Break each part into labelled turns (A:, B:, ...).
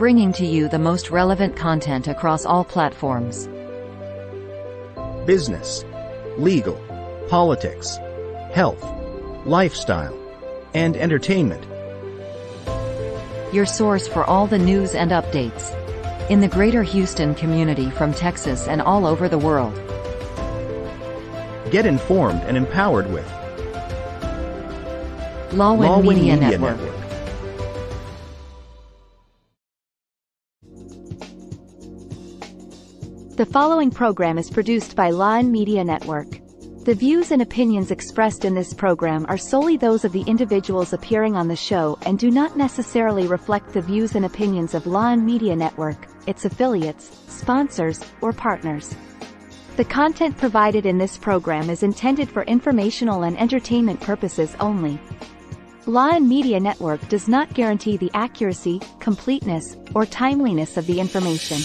A: bringing to you the most relevant content across all platforms.
B: Business, legal, politics, health, lifestyle, and entertainment.
A: Your source for all the news and updates in the greater Houston community from Texas and all over the world.
B: Get informed and empowered with
A: Lawin Media Network.
C: The following program is produced by Lawin Media Network. The views and opinions expressed in this program are solely those of the individuals appearing on the show and do not necessarily reflect the views and opinions of Lawin Media Network, its affiliates, sponsors, or partners. The content provided in this program is intended for informational and entertainment purposes only. Lawin Media Network does not guarantee the accuracy, completeness, or timeliness of the information.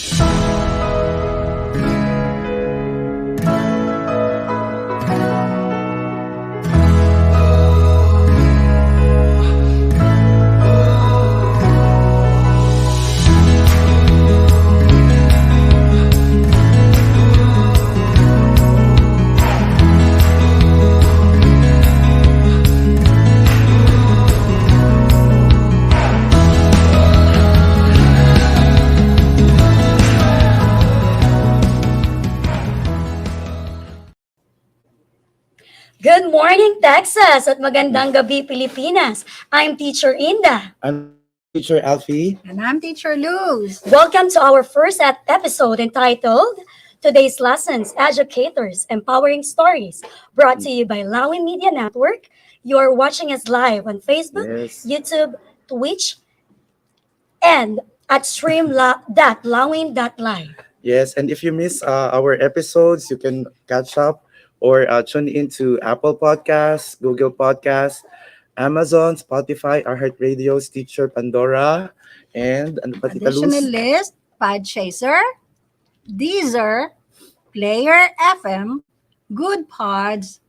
D: Good morning, Texas, at magandang gabi, Pilipinas. I'm Teacher Inda.
E: I'm Teacher Alfie.
F: And I'm Teacher Luz.
D: Welcome to our first episode entitled Today's Lessons, Educators, Empowering Stories, brought to you by Lawin Media Network. You are watching us live on Facebook,
E: Yes.
D: YouTube, Twitch, and at stream.lawin.live.
E: Yes, and if you miss our episodes, you can catch up or tune into Apple Podcasts, Google Podcasts, Amazon, Spotify, iHeartRadio, Stitcher, Pandora, and ano pa, Tita
F: Additional
E: Luz?
F: list, Podchaser, Deezer, Player FM, Good Pods,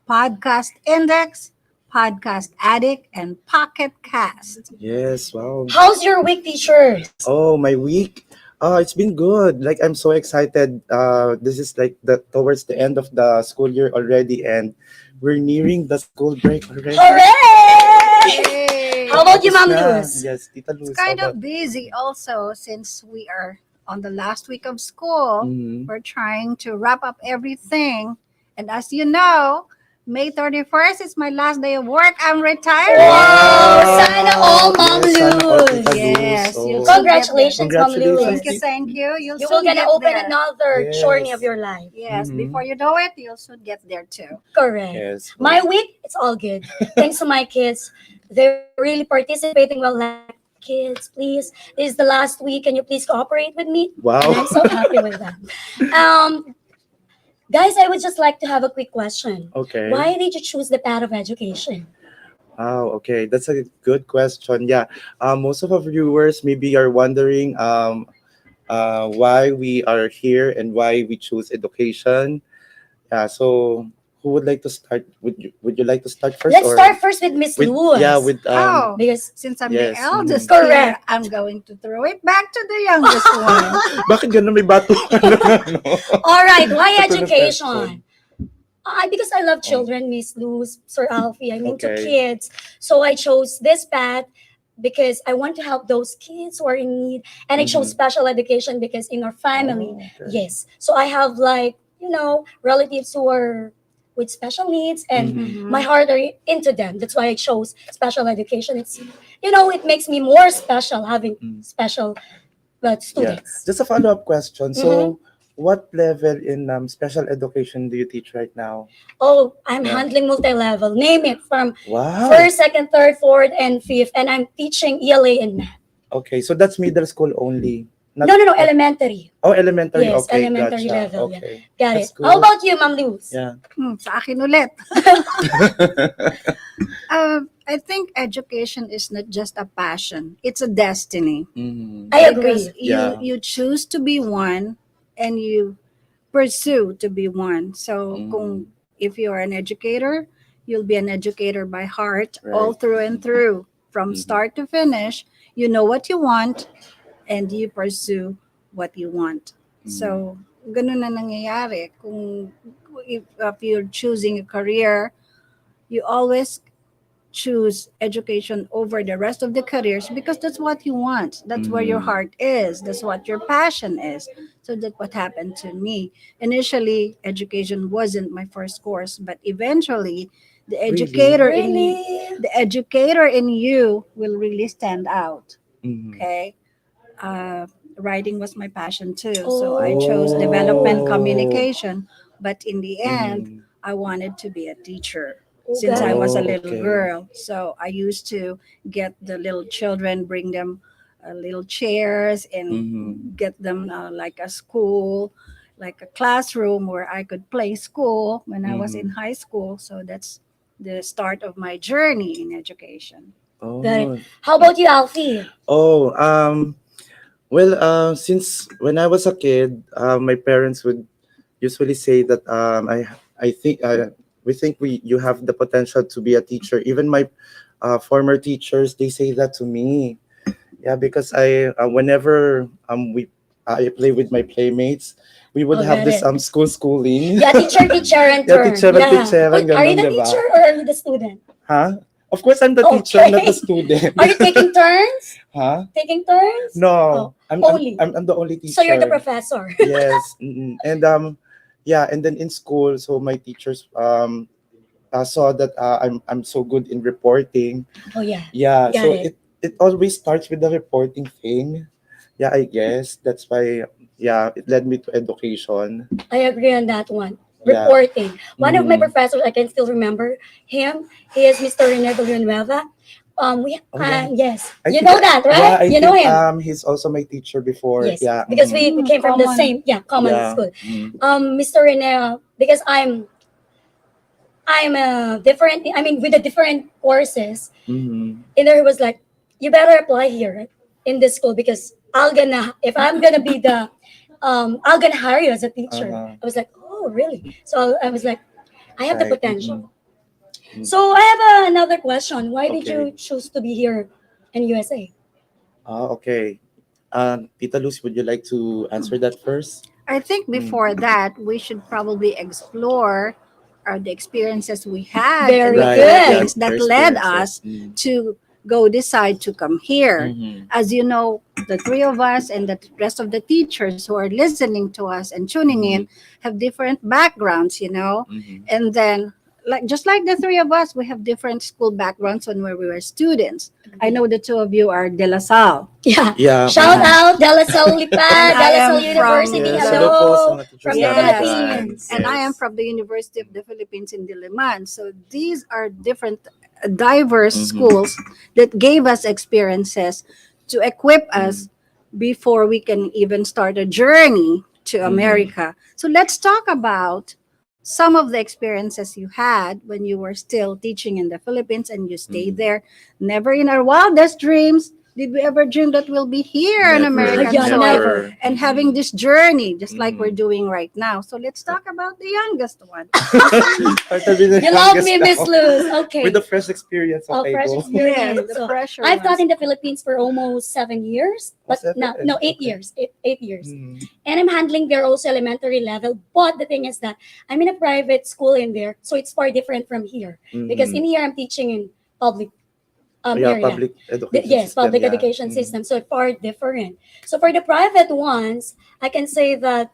F: Podcast Index, Podcast Addict, and Pocket Cast.
E: Yes, wow.
D: How's your week, teachers?
E: Oh, my week. It's been good. Like, I'm so excited. This is like towards the end of the school year already, and we're nearing the school break already.
D: Hooray!
F: Yay!
D: How about you, Ma'am
E: Yeah,
D: Luz?
E: yes, Tita Luz.
F: It's kind of busy also since we are on the last week of school.
E: Mhm.
F: We're trying to wrap up everything. And as you know, May 31st is my last day of work. I'm retiring.
D: Wow! Sana all, Ma'am
E: Yes, sana all,
D: Luz.
E: Tita Luz.
F: Yes,
E: Oh.
F: you'll
D: Congratulations, Ma'am
E: Congratulations.
D: Luz.
F: Thank you, thank you. You'll
D: You
F: soon
D: will gonna
F: get
D: open
F: there.
D: another
E: Yes.
D: journey of your life.
F: Yes,
E: Mhm.
F: before you know it, you'll soon get there too.
D: Correct.
E: Yes.
D: My week, it's all good. Thanks to my kids. They're really participating well. Like, kids, please, this is the last week. Can you please cooperate with me? And
E: Wow.
D: I'm so happy with that. Guys, I would just like to have a quick question.
E: Okay.
D: Why did you choose the path of education?
E: Oh, okay. That's a good question. Yeah. Most of our viewers maybe are wondering why we are here and why we choose education. Yeah. So, who would like to start? Would you like to start first?
D: Let's start first with Miss Luz.
E: Yeah, with
F: Oh,
D: Because
F: since I'm
E: Yes,
F: the eldest
D: correct.
F: here, I'm going to throw it back to the youngest one.
E: bakit ganun may batuhan ano?
D: all right, why
E: Ito na
D: education? Because I love children, Miss Luz, Sir Alfie. I'm into
E: Okay.
D: kids. So I chose this path because I want to help those kids who are in need. And I chose
E: Mhm.
D: special education because in our family,
E: Oh, okay.
D: yes. So I have relatives who are with special needs and
E: Mhm.
D: my heart are into them. That's why I chose special education. It makes me more special having
E: Mm.
D: special
E: Yeah.
D: students.
E: Just a follow-up question.
D: Mm-hmm.
E: So, what level in special education do you teach right now?
D: Oh, I'm
E: Yeah.
D: handling multi-level. Name it from
E: Wow.
D: first, second, third, fourth, and fifth. And I'm teaching ELA and math.
E: Okay, so that's middle school only. Not,
D: No, elementary.
E: Oh, elementary.
D: Yes,
E: Okay,
D: elementary
E: gotcha.
D: level. Yeah.
E: Okay.
D: Got
E: That's
D: it. How
E: good.
D: about you, Ma'am Luz?
E: Yeah.
F: Sa akin ulit. I think education is not just a passion; it's a destiny.
E: Mhm.
D: I agree.
F: Because
E: Yeah.
F: you choose to be one, and you pursue to be one. So, kung if you are an educator, you'll be an educator by heart, all
E: Right.
F: through and through, from
E: Mhm.
F: start to finish. You know what you want, and you pursue what you want. So, ganun na nangyayari. Kung if you're choosing a career, you always choose education over the rest of the careers because that's what you want. That's where your heart is. That's what your passion is. So that's what happened to me. Initially, education wasn't my first course, but eventually, the educator in you,
D: Really?
F: the educator in you will really stand out.
E: Mhm.
F: Okay. uh, Writing was my passion too. So I chose development
E: Oh.
F: communication. But in the end,
E: Mhm.
F: I wanted to be a teacher since I
D: Okay.
F: was a
E: Oh,
F: little
E: okay.
F: girl. So I used to get the little children, bring them little chairs and
E: Mhm.
F: get them like a school, like a classroom where I could play school when I was in
E: Mhm.
F: high school. So that's the start of my journey in education.
D: Got it.
E: Oh.
D: How about you, Alfie?
E: Oh, well, since when I was a kid, my parents would usually say that I think we think we you have the potential to be a teacher. Even my former teachers, they say that to me. Yeah, because I whenever I play with my playmates, we would
D: Oh,
E: have
D: got
E: this
D: it.
E: schooling.
D: Yeah, teacher, teacher, and
E: Yeah,
D: turn.
E: teacher,
D: Yeah.
E: teacher,
D: Oh, are you
E: ganon,
D: the
E: di ba?
D: teacher or are you the student?
E: Huh? Of course, I'm the teacher, not the
D: Okay.
E: student.
D: Are you taking turns?
E: Huh?
D: Taking turns? Oh,
E: No,
D: only.
E: I'm the only
D: So you're the
E: teacher.
D: professor.
E: Yes, and yeah, and then in school, so my teachers saw that I'm so good in reporting.
D: Oh yeah,
E: Yeah,
D: got
E: so
D: it.
E: it always starts with the reporting thing. Yeah, I guess that's why. Yeah, it led me to education.
D: I agree on that one.
E: Yeah.
D: Reporting. One of my
E: Mm-hmm.
D: professors, I can still remember him. He is Mr. Rene Villanueva.
E: Oh yeah,
D: Yes,
E: I
D: you
E: think
D: know that,
E: yeah,
D: right?
E: I
D: You know
E: think
D: him.
E: he's also my teacher before.
D: Yes,
E: Yeah.
D: because
E: Mm-hmm.
D: we came from the
F: Common.
D: same, yeah, common
E: Yeah.
D: school.
E: Mm-hmm.
D: Mr. Rene, because I'm a different. I mean, with the different courses,
E: Mm-hmm.
D: and there he was like, you better apply here in this school because if I'm gonna be the I'm gonna hire you as a teacher.
E: Uh-huh.
D: I was like, oh really? So I was like, I have the
E: Right. Mm-hmm.
D: potential. So I have another question. Why did
E: Okay.
D: you choose to be here in USA?
E: Okay. Tita Luz, would you like to answer that first?
F: I think
E: Mm.
F: before that, we should probably explore the experiences we had in
D: Very
F: the
E: Right. Yeah,
D: good.
F: Philippines that
E: our
F: led
E: experiences.
F: us to go decide to come here.
E: Mm-hmm.
F: As you know, the three of us and the rest of the teachers who are listening to us and tuning in have different backgrounds,
E: Mm-hmm.
F: and then like just like the three of us, we have different school backgrounds when we were students. I know the two of you are De La Salle.
D: Yeah.
E: Yeah.
D: Shout
E: Mm-hmm.
D: out De La Salle
F: And
D: Lipa, De
F: I
D: La Salle
F: am from
D: University.
E: Yes.
F: the
E: Hello po sa
D: Hello
E: mga teachers
D: from the
E: namin
F: Yes.
E: dyan.
D: Philippines.
F: And I am
E: Yes.
F: from the University of the Philippines in Diliman. So these are different, diverse
E: Mm-hmm.
F: schools that gave us experiences to equip us before we can even start a journey to
E: Mm-hmm.
F: America. So let's talk about some of the experiences you had when you were still teaching in the Philippines and you stayed
E: Mm-hmm.
F: there. Never in our wildest dreams did we ever dream that we'll be here on
E: Never.
F: American
D: Yeah,
F: soil
D: never.
E: Never.
F: and having
E: Mm-hmm.
F: this journey just like we're
E: Mm-hmm.
F: doing right now. So let's talk about the youngest one.
E: Started with the
D: You love
E: youngest
D: me, Miss
E: now.
D: Luz.
E: With
D: Okay.
E: the fresh experience.
D: Oh,
E: Okay,
D: fresh
E: go.
F: Yes,
D: experience.
F: the
D: So
F: pressure
D: I've taught
F: ones.
D: in the Philippines for almost 7 years,
E: Oh,
D: but no,
E: seven.
D: no, eight
E: Okay.
D: years, 8 years,
E: Mm-hmm.
D: and I'm handling their also elementary level. But the thing is that I'm in a private school in there, so it's far different from here because
E: Mm-hmm.
D: in here I'm teaching in public
E: Yeah,
D: area.
E: public education
D: Yes,
E: system.
D: public
E: Yeah.
D: education
E: Mm-hmm.
D: system, so far different. So for the private ones, I can say that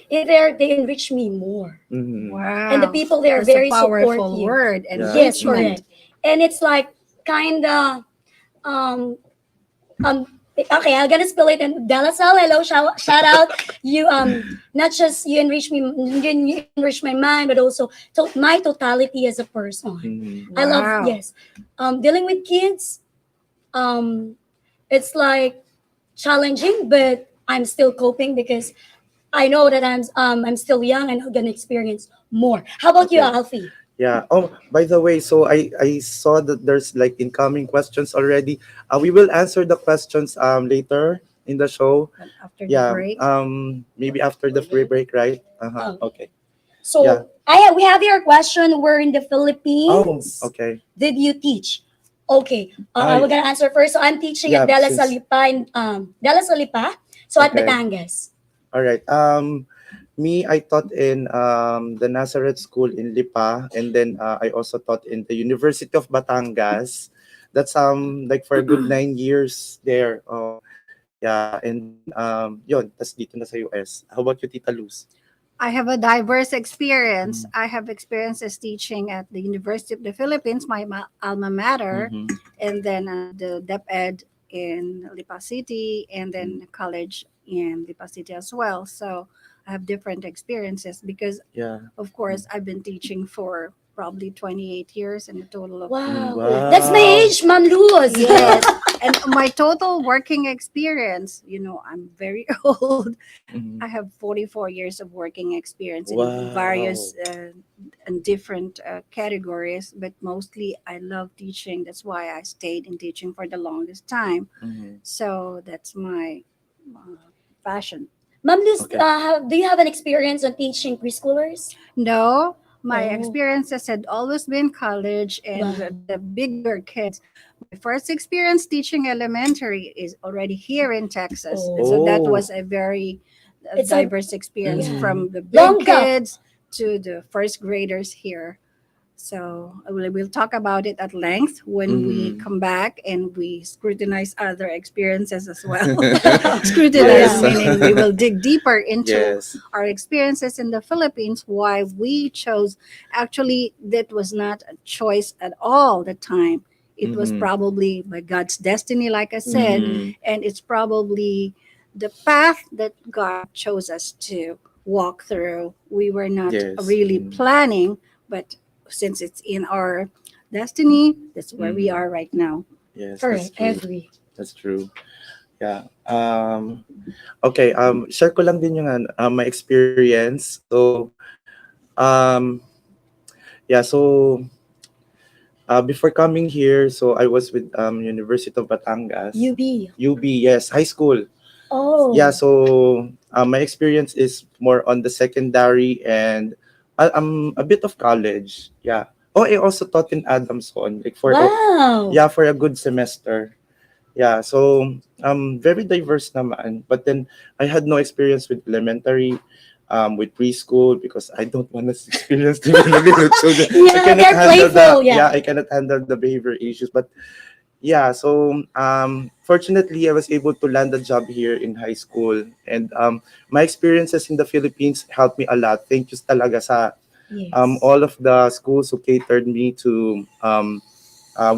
D: in there they enrich me more,
E: Mm-hmm.
D: and the
F: Wow.
D: people there are
F: That's a
D: very
F: powerful
D: supportive.
F: word,
E: Yeah.
D: Yes,
E: Mm-hmm.
F: enrichment.
D: correct. And it's like kinda um um okay, I'm gonna spill it in Delasal. Hello, shout out. You not just you enrich me, you enrich my mind, but also my totality as a person.
E: Mm-hmm.
D: I love,
F: Wow.
D: yes. Dealing with kids, um it's like challenging, but I'm still coping because I know that I'm still young and I'm gonna experience more. How about you,
E: Okay.
D: Alfie?
E: Yeah. Oh, by the way, so I saw that there's like incoming questions already. We will answer the questions later in the show.
F: And after the
E: Yeah.
F: break,
E: Maybe after the free break, right? Uh-huh.
D: Oh,
E: Okay. Yeah.
D: so we have your question. We're in the
E: Oh,
D: Philippines.
E: okay.
D: Did you teach? Okay, I
E: I
D: will gonna answer first. So I'm teaching
E: yeah,
D: at Dela
E: since
D: Salipa Dela Salipa. So at
E: okay.
D: Batangas.
E: All right. Me, I taught in the Nazareth School in Lipa, and then I also taught in the University of Batangas. That's like for a good 9 years there. Yeah, and then yun, tas dito na sa US. How about you, Tita Luz?
F: I have a diverse experience.
E: Mm.
F: I have experiences teaching at the University of the Philippines, my alma mater,
E: Mhm.
F: and then the DepEd in Lipa City, and then college in Lipa City as well. So I have different experiences because,
E: Yeah.
F: of course, I've been teaching for probably 28 years and a total of.
D: Wow.
E: Wow.
D: That's my age, Ma'am Luz.
F: Yes. And my total working experience, I'm very old.
E: Mhm.
F: I have 44 years of working experience in
E: Wow.
F: various and different categories, but mostly I love teaching. That's why I stayed in teaching for the longest time.
E: Mhm.
F: So that's my passion.
D: Ma'am Luz,
E: Okay.
D: do you have an experience on teaching preschoolers?
F: No, my
D: Oh.
F: experiences had always been college and
D: Wow.
F: the bigger kids. My first experience teaching elementary is already here in Texas. And so that
E: Oh.
F: was a very
D: It's a
F: diverse experience
D: yeah.
F: from the
D: Long
F: big
D: gap.
F: kids to the first graders here. So we'll talk about it at length when we
E: Mhm.
F: come back and we scrutinize other experiences as well. Scrutinize
E: Yes.
F: meaning we will dig deeper into
E: Yes.
F: our experiences in the Philippines, why we chose. Actually, that was not a choice at all the time. It was
E: Mhm.
F: probably by God's destiny, like I said,
E: Mhm.
F: and it's probably the path that God chose us to walk through. We were not
E: Yes.
F: really planning, but since it's in our destiny, that's where we
E: Mhm.
F: are right now.
E: Yes, that's
D: Correct. I
E: true.
D: agree.
E: That's true. Yeah. Okay, share ko lang din yung my experience. So, um yeah, so before coming here, so I was with University of Batangas.
D: UB.
E: UB, yes, high school.
D: Oh.
E: Yeah, so my experience is more on the secondary and a bit of college. Yeah. Oh, I also taught in Adamson, like
D: Wow.
E: yeah, for a good semester. Yeah, so very diverse naman. But then I had no experience with elementary, with preschool because I don't want to experience the little children. I
D: Yeah,
E: cannot
D: they're
E: handle
D: playful.
E: yeah,
D: Yeah.
E: I cannot handle the behavior issues. But yeah, so fortunately, I was able to land a job here in high school, and my experiences in the Philippines helped me a lot. Thank you talaga sa
D: Yes.
E: all of the schools who catered me to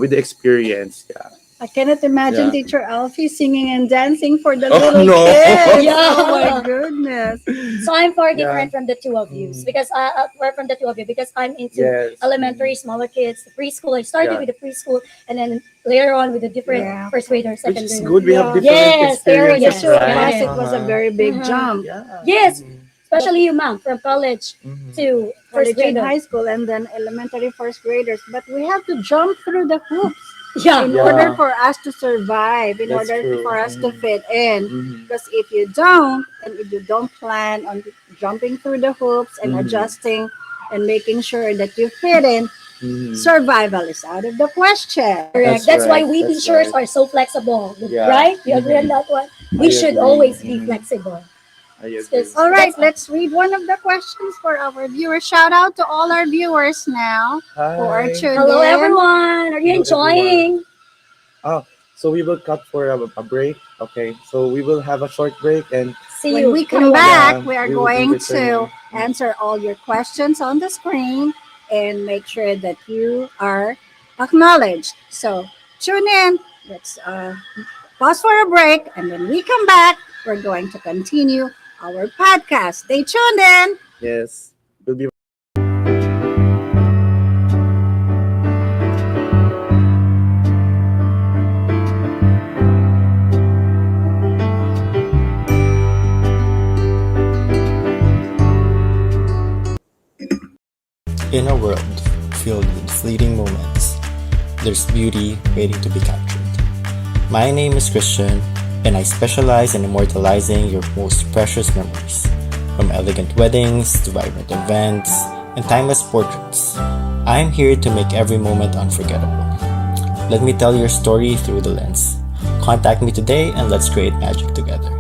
E: with the experience. Yeah.
F: I cannot imagine
E: Yeah.
F: Teacher Alfie singing and dancing for the
E: Oh,
F: little
E: no.
F: kids.
D: Yeah.
F: Oh my goodness.
D: So I'm far
E: Yeah.
D: different from the two of you because far from the two of you because I'm into
E: Yes.
D: elementary, smaller kids, the preschool. I started
E: Yeah.
D: with the preschool and then later on with the different
F: Yeah.
D: first grader,
E: Which
D: second
E: is
D: grader.
E: good. We have
F: Yeah.
E: different
D: Yes, area,
E: experiences,
D: sure,
E: right?
F: Plus,
D: got
F: it was a very big jump.
E: Yeah.
D: Yes,
E: Mhm.
D: especially you, ma'am, from college
E: Mhm.
D: to first
F: College and
D: grader.
F: high school, and then elementary first graders. But we have to jump through the hoops
D: Yeah.
F: in
E: Yeah.
F: order for us to survive, in
E: That's
F: order
E: true.
F: for us to
E: Mhm.
F: fit in.
E: Mhm.
F: Because if you don't, and if you don't plan on jumping through the hoops and
E: Mhm.
F: adjusting and making sure that you fit in,
E: Mhm.
F: survival is out of the question.
D: Correct. That's why we teachers are so flexible,
E: Yeah.
D: right? You agree on
E: Mhm.
D: that one?
E: I
D: We should
E: agree.
D: always be
E: Mhm.
D: flexible.
E: I agree.
D: Because
F: All right,
D: that's
F: let's read one of the questions for our viewers. Shout out to all our viewers now who are
E: Hi.
F: tuned
D: hello
F: in.
D: everyone. Are you
E: Hello,
D: enjoying?
E: Oh, so we will cut for a break. Okay, so we will have a short break, and
D: See
F: When
D: you.
F: we
D: in a
F: come
D: while.
F: back,
E: yeah,
F: we are
E: we will be
F: going
E: returning.
F: to answer all your questions on the screen and make sure that you are acknowledged. So tune in. Let's pause for a break. And when we come back, we're going to continue our podcast. Stay tuned in.
E: Yes, we'll be.
G: In a world filled with fleeting moments, there's beauty waiting to be captured. My name is Christian, and I specialize in immortalizing your most precious memories. From elegant weddings to vibrant events and timeless portraits, I'm here to make every moment unforgettable. Let me tell your story through the lens. Contact me today and let's create magic together.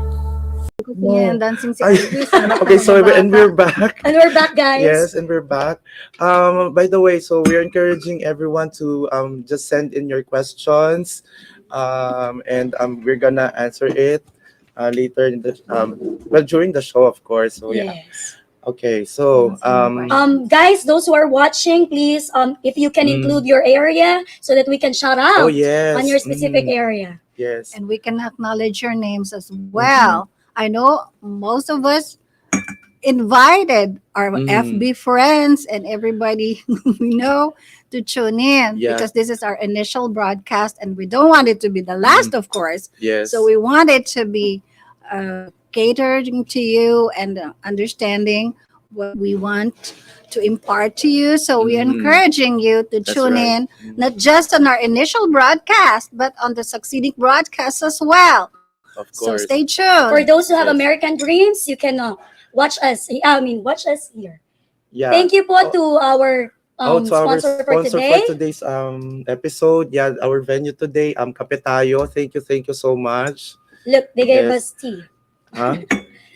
F: Yan, dancing si
E: Ay,
F: Elvis. Anak
E: okay,
F: ng
E: so
F: mga
E: and
F: bata.
E: we're back.
D: And we're back, guys.
E: Yes, and we're back. By the way, so we're encouraging everyone to just send in your questions, and we're gonna answer it later in the well during the show, of course. So yeah.
D: Yes.
E: Okay, so
D: Guys, those who are watching, please, if you can include your area so that we can shout out
E: oh yes,
D: on your specific area.
E: yes,
F: And we can acknowledge your names as well. I know most of us invited our FB friends and everybody we know to tune in
E: Yeah.
F: because this is our initial broadcast and we don't want it to be the last, of course.
E: yes.
F: So we want it to be catering to you and understanding what we want to impart to you. So we're encouraging you to
E: That's
F: tune
E: right.
F: in, not just on our initial broadcast, but on the succeeding broadcasts as well.
E: Of
F: So
E: course.
F: stay tuned.
D: For those who have
E: Yes.
D: American dreams, you can watch us. Watch us here.
E: Yeah.
D: Thank you po to our
E: to our
D: sponsor for
E: sponsor
D: today.
E: for today's episode. Yeah, our venue today, Kape Tayo. Thank you so much.
D: Look, they gave
E: Yes.
D: us tea.
E: Huh?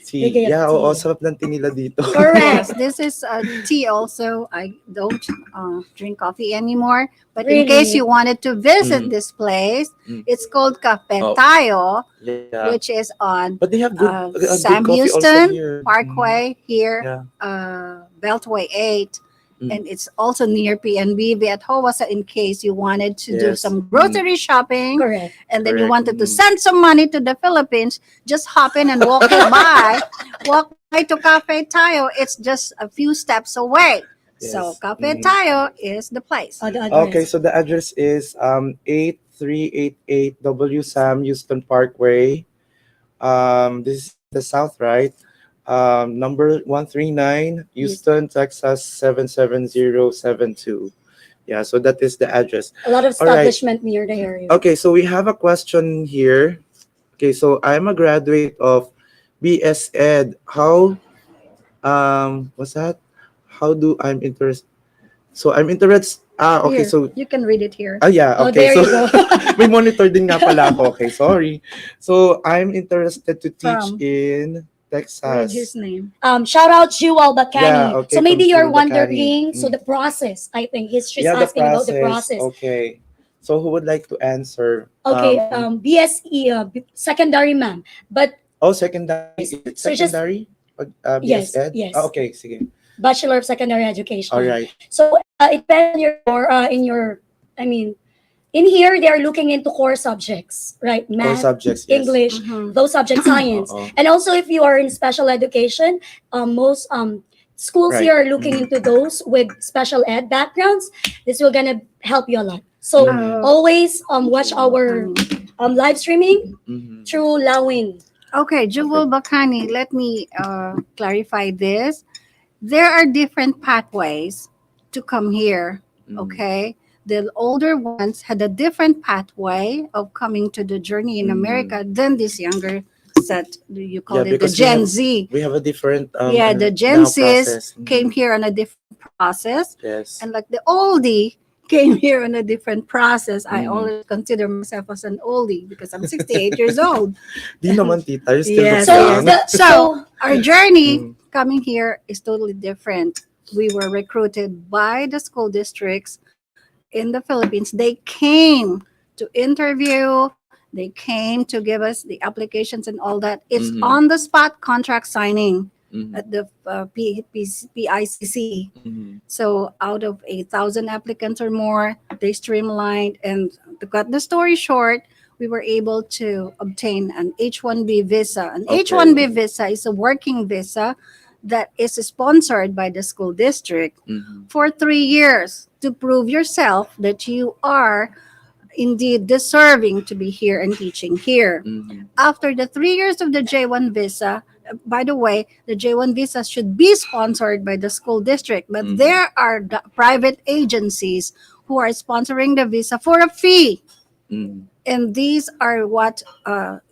E: Tea.
D: They gave
E: Yeah,
D: tea.
E: oo, sarap ng tea nila dito.
F: Yes,
D: Correct.
F: this is tea also. I don't drink coffee anymore. But
D: Really?
F: in case you wanted to visit
E: Mm.
F: this place,
E: Mm.
F: it's called Cafe
E: Oh.
F: Tayo,
E: Yeah.
F: which is on
E: But they have good, good
F: Sam
E: coffee also
F: Houston
E: here.
F: Parkway here,
E: Yeah.
F: Beltway 8.
E: Mm.
F: And it's also near PNB at Hawassa in case you wanted to do
E: Yes.
F: some grocery shopping
D: Correct.
F: and then you
E: Correct.
F: wanted to send some money to the Philippines, just hop in and walk by. Walk by to Cafe Tayo. It's just a few steps away. So
E: Yes.
F: Cafe Tayo is the place.
D: The address.
E: Okay, so the address is 8388 W Sam Houston Parkway. This is the south, right? Number 139, Houston, Texas 77072. Yeah, so that is the address.
D: A lot of
E: All right.
D: establishment near the area.
E: Okay, so we have a question here. Okay, so I'm a graduate of BS Ed. How what's that? How do I'm interested? So I'm interested. Okay,
F: Here,
E: so
F: you can read it here.
E: yeah,
D: Oh,
E: okay.
D: there
E: So
D: you go.
E: may monitor din nga pala ako. Okay, sorry. So I'm interested to teach
F: From?
E: in
F: Read
E: Texas.
F: his name.
D: Shout out Jewel Bacani.
E: Yeah, okay,
D: So maybe
E: from
D: you're
E: Jewel Bacani.
D: wondering, so the process, I think she's
E: Yeah, the
D: asking about the
E: process.
D: process.
E: Okay. So who would like to answer?
D: Okay, BSE, secondary ma'am. But
E: Secondary. Is it
D: So just-
E: secondary?
D: Yes,
E: BS Ed?
D: yes.
E: Okay, sige.
D: Bachelor of Secondary Education.
E: All right.
D: So it depends on in here they are looking into core subjects, right?
E: Core
D: Math,
E: subjects, yes.
D: English,
F: Mhm.
D: those subjects, science.
E: Oo.
D: And also if you are in special education, most schools
E: Right.
D: here are looking into those with special ed backgrounds. This will gonna help you a lot. So always watch our live streaming
E: Mhm.
D: through Lawin.
F: Okay, Jewel Bakani, let me clarify this. There are different pathways to come here, okay? The older ones had a different pathway of coming to the journey in America than this younger set. You call it the
E: because
F: Gen Z.
E: we have a different
F: Yeah, the Gen
E: now
F: Zs
E: process.
F: came here on a different process.
E: Yes.
F: And like the oldie came here on a different process. I
E: Mm.
F: always consider myself as an oldie because I'm 68 years old.
E: Di naman tita, you still
F: Yes,
E: look
D: So,
E: young.
F: So our journey
E: Mm.
F: coming here is totally different. We were recruited by the school districts in the Philippines. They came to interview. They came to give us the applications and all that. It's
E: Mhm.
F: on the spot contract signing
E: Mhm.
F: at the PICC.
E: Mhm.
F: So out of 8,000 applicants or more, they streamlined. And to cut the story short, we were able to obtain an H-1B visa. An
E: Okay.
F: H-1B visa is a working visa that is sponsored by the school district
E: Mhm.
F: for 3 years to prove yourself that you are indeed deserving to be here and teaching here.
E: Mhm.
F: After the 3 years of the J1 visa, by the way, the J1 visa should be sponsored by the school district, but
E: Mhm.
F: there are private agencies who are sponsoring the visa for a fee.
E: Mhm.
F: And these are what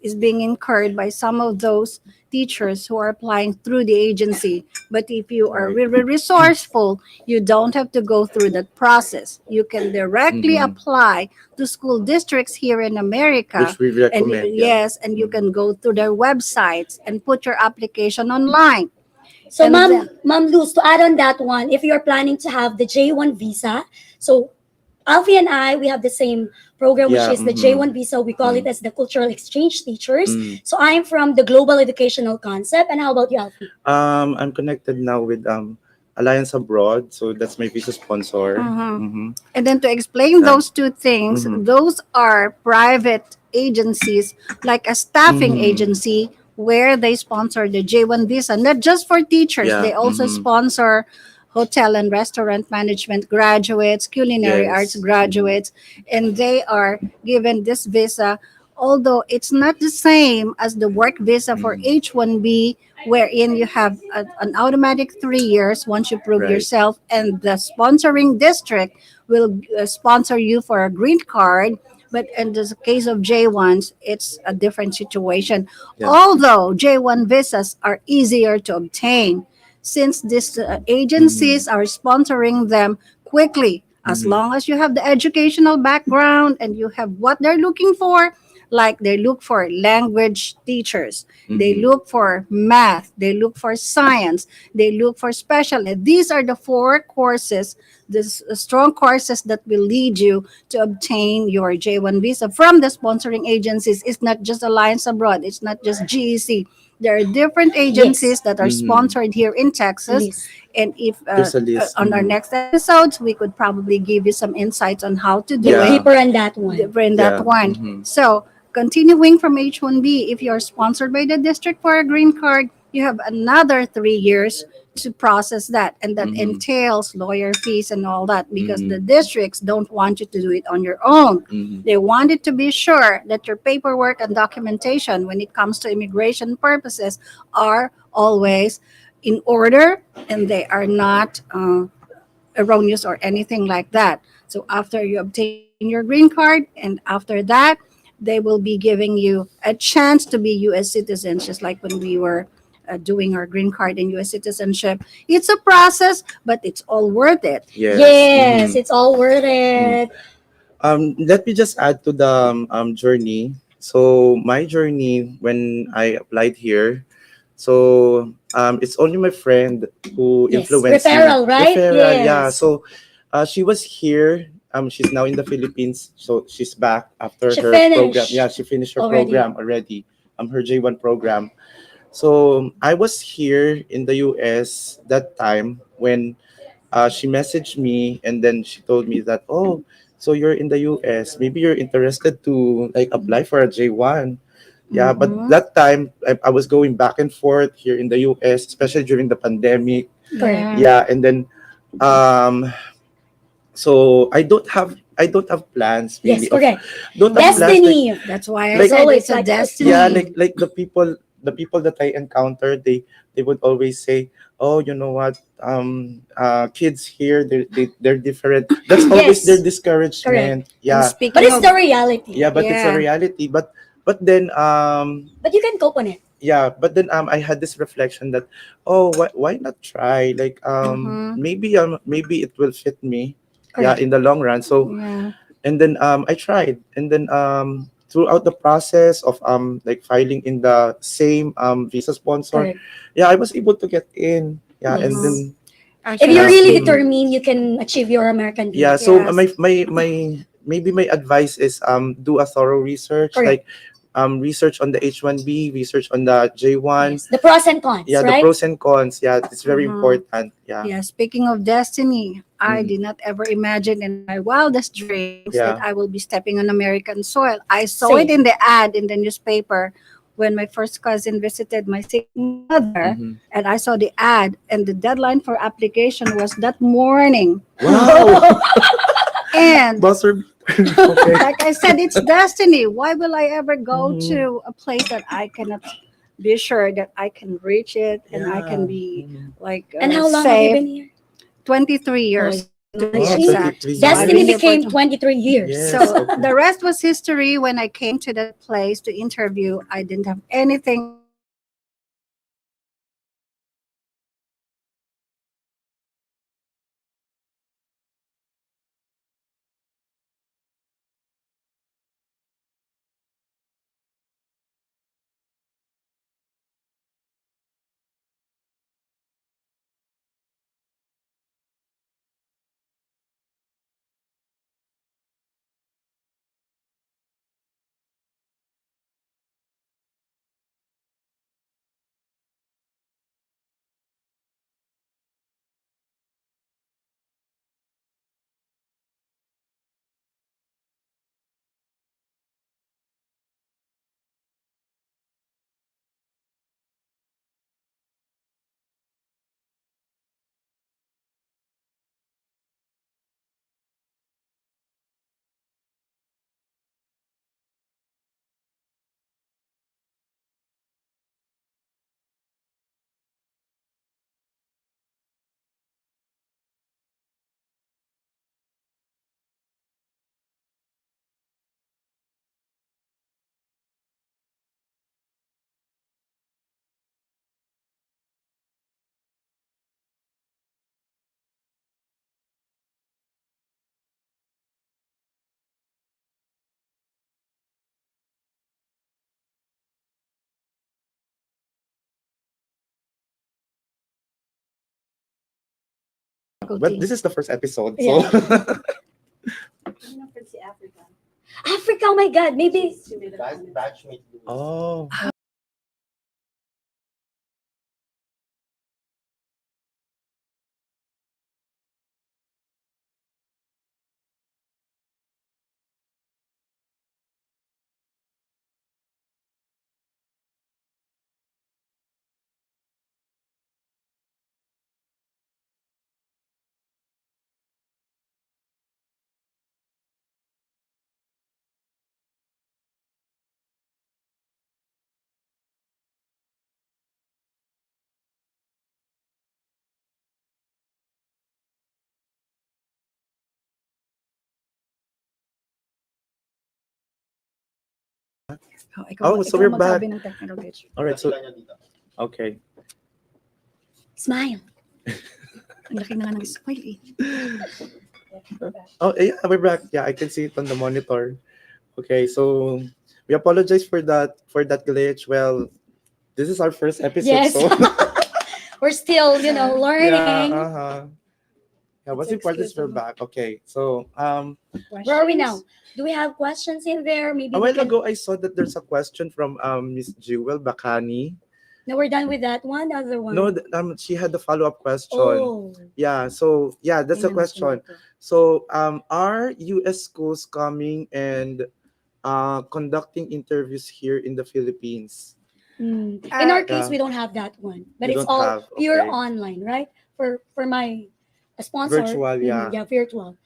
F: is being incurred by some of those teachers who are applying through the agency. But if you are
E: Right.
F: really resourceful, you don't have to go through that process. You can directly
E: Mm-hmm.
F: apply to school districts here in America.
E: Which we
F: And
E: recommend, yeah.
F: yes, and you
E: Mhm.
F: can go to their websites and put your application online.
D: So,
F: And then,
D: Ma'am Luz, to add on that one, if you're planning to have the J1 visa, so Alfie and I, we have the same program, which
E: Yeah.
D: is the
E: Mm-hmm.
D: J1 visa. We call it as the cultural exchange teachers.
E: Mm.
D: So I'm from the global educational concept. And how about you, Alfie?
E: I'm connected now with Alliance Abroad, so that's my visa sponsor.
F: mhm.
E: Mm-hmm.
F: And then to explain
E: Yeah.
F: those two things,
E: Mm-hmm.
F: those are private agencies like a staffing
E: Mm-hmm.
F: agency where they sponsor the J1 visa, not just for teachers,
E: Yeah.
F: they also
E: Mm-hmm.
F: sponsor hotel and restaurant management graduates, culinary arts
E: Yes. Mm-hmm.
F: graduates, and they are given this visa. Although it's not the same as the work visa for
E: Mm-hmm.
F: H1B, wherein you have an automatic 3 years once you prove
E: Right.
F: yourself, and the sponsoring district will sponsor you for a green card. But in the case of J1s, it's a different situation.
E: Yeah.
F: Although J1 visas are easier to obtain, since these
E: Mm-hmm.
F: agencies are sponsoring them quickly, as
E: Mm-hmm.
F: long as you have the educational background and you have what they're looking for. Like they look for language teachers, they
E: Mm-hmm.
F: look for math, they look for science, they look for special ed. These are the four courses, the strong courses that will lead you to obtain your J1 visa from the sponsoring agencies. It's not just Alliance Abroad, it's not just GEC. There are different
D: Yes,
F: agencies that are
E: Mm-hmm.
F: sponsored here in Texas.
D: list.
F: And if
E: There's a list.
F: on our
E: Mm-hmm.
F: next episodes, we could probably give you some insights on how to do
D: Dig
E: Yeah.
F: it
D: deeper on that one.
F: in that
E: Yeah.
F: one.
E: Mm-hmm.
F: So, continuing from H1B, if you're sponsored by the district for a green card, you have another 3 years to process that. And that
E: Mm-hmm.
F: entails lawyer fees and all that because
E: Mm-hmm.
F: the districts don't want you to do it on your own.
E: Mm-hmm.
F: They wanted to be sure that your paperwork and documentation, when it comes to immigration purposes, are always in order and they are not erroneous or anything like that. So after you obtain your green card, and after that, they will be giving you a chance to be U.S. citizens, just like when we were doing our green card and U.S. citizenship. It's a process, but it's all worth it.
E: Yes.
D: Yes,
E: Mm-hmm.
D: it's all worth it.
E: Let me just add to the journey. So my journey when I applied here, so it's only my friend who
D: Yes,
E: influenced me.
D: referral, right?
E: Referral, yeah.
D: Yes.
E: So she was here. She's now in the Philippines, so she's back after
D: She
E: her program. Yeah,
D: finished
E: she finished her
D: already.
E: program already. Her J1 program. So I was here in the US that time when she messaged me and then she told me that, oh, so you're in the US, maybe you're interested to like apply for a J1. Yeah, but
F: Mm-hmm.
E: that time I was going back and forth here in the US, especially during the pandemic.
D: Correct.
F: Yeah.
E: Yeah, and then um so I don't have plans
D: Yes,
E: really of
D: correct.
E: don't have
F: Mhm.
E: plans like
D: Destiny.
F: That's why I
D: It's
E: like
F: said
D: always
F: it's a
D: like that.
E: yeah
F: destiny.
E: like the people that I encountered, they would always say, oh, you know what, kids here, they're different. That's always their
D: Yes, correct.
E: discouragement.
F: And
E: Yeah,
D: But
F: speaking
D: it's
F: of,
D: the reality.
E: yeah, but it's a
F: yeah,
E: reality. But then
D: But you can cope on it.
E: yeah, but then I had this reflection that, oh, why not try, like
F: mm-hmm.
E: maybe it will fit me, yeah,
D: Correct.
E: in the long run. So
F: Yeah.
E: and then I tried, and then throughout the process of like filing in the same visa sponsor,
D: Correct.
E: yeah, I was able to get in. Yeah, and
F: Mm-hmm.
D: Yes.
E: then
D: If you're
F: Actually,
E: yeah,
D: really
F: speaking,
D: determined, you can achieve your American
E: yeah.
D: dream.
E: So
F: yes.
E: my maybe my advice is do a thorough research,
D: Correct.
E: like research on the H1B, research on the J1.
D: Yes. The pros and cons,
E: Yeah, the
D: right?
E: pros and cons. Yeah, it's very
F: Mm-hmm.
E: important. Yeah.
F: Yeah, speaking of destiny, I
E: Mhm.
F: did not ever imagine in my wildest dreams that
E: Yeah.
F: I will be stepping on American soil. I saw it
D: Same.
F: in the ad in the newspaper when my first cousin visited my sick mother,
E: Hmm.
F: and I saw the ad, and the deadline for application was that morning.
E: Wow.
F: And
E: Buzzer. Okay.
F: like I said, it's destiny. Why will I ever go
E: Mhm.
F: to a place that I cannot be sure that I can reach it and I can
E: Yeah.
F: be
E: Mhm.
F: like
D: And how long have you
F: safe?
D: been here?
F: 23
D: Oh,
F: years.
D: Nice.
E: Oh,
D: See?
E: 23
D: Destiny
E: years.
D: became 23 years.
E: Yes.
F: So
E: Okay.
F: the rest was history. When I came to that place to interview, I didn't have anything to do with education.
E: But this is the first episode, so
D: Yeah. Africa, oh my God, maybe.
E: oh,
F: Oh,
E: oh, so
F: ikaw
E: we're back.
F: magsabi ng technical glitch.
E: All right, so okay.
D: Smile.
F: Ang laki na nga ng smile eh.
E: Oh, yeah, we're back. Yeah, I can see it on the monitor. Okay, so we apologize for that glitch. Well, this is our first episode,
D: Yes.
E: so
D: We're still,
E: yeah,
D: learning.
E: Yeah, what's
F: It's
E: important is we're
F: excusable.
E: back. Okay, so
D: Where are we now? Do we have questions in there? Maybe
E: a
D: we
E: while
D: can.
E: ago I saw that there's a question from Miss Jewel Bakani.
D: No, we're done with that one. Other one.
E: No, she had a follow-up question.
D: Oh.
E: Yeah, so yeah, that's a
F: Tingnan natin
E: question.
F: dito.
E: So are US schools coming and conducting interviews here in the Philippines?
D: In our case,
E: Yeah.
D: we don't have that one, but
E: You
D: it's
E: don't
D: all
E: have,
D: pure
E: okay.
D: online, right? For my sponsor,
E: Virtual, yeah.
D: yeah, virtual.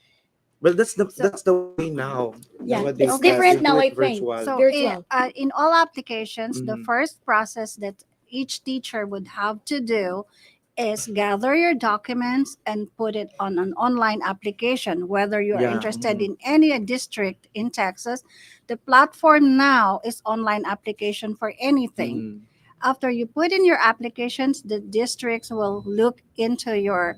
E: Well, that's the way now.
D: Yeah,
E: Nowadays,
D: it's
F: Okay.
D: different
E: they do
D: now.
E: it
D: I think
E: virtual.
F: So
D: virtual.
F: in all applications, the
E: Mhm.
F: first process that each teacher would have to do is gather your documents and put it on an online application. Whether you are
E: Yeah,
F: interested
E: mhm.
F: in any district in Texas, the platform now is online application for anything.
E: Mhm.
F: After you put in your applications, the districts will look into your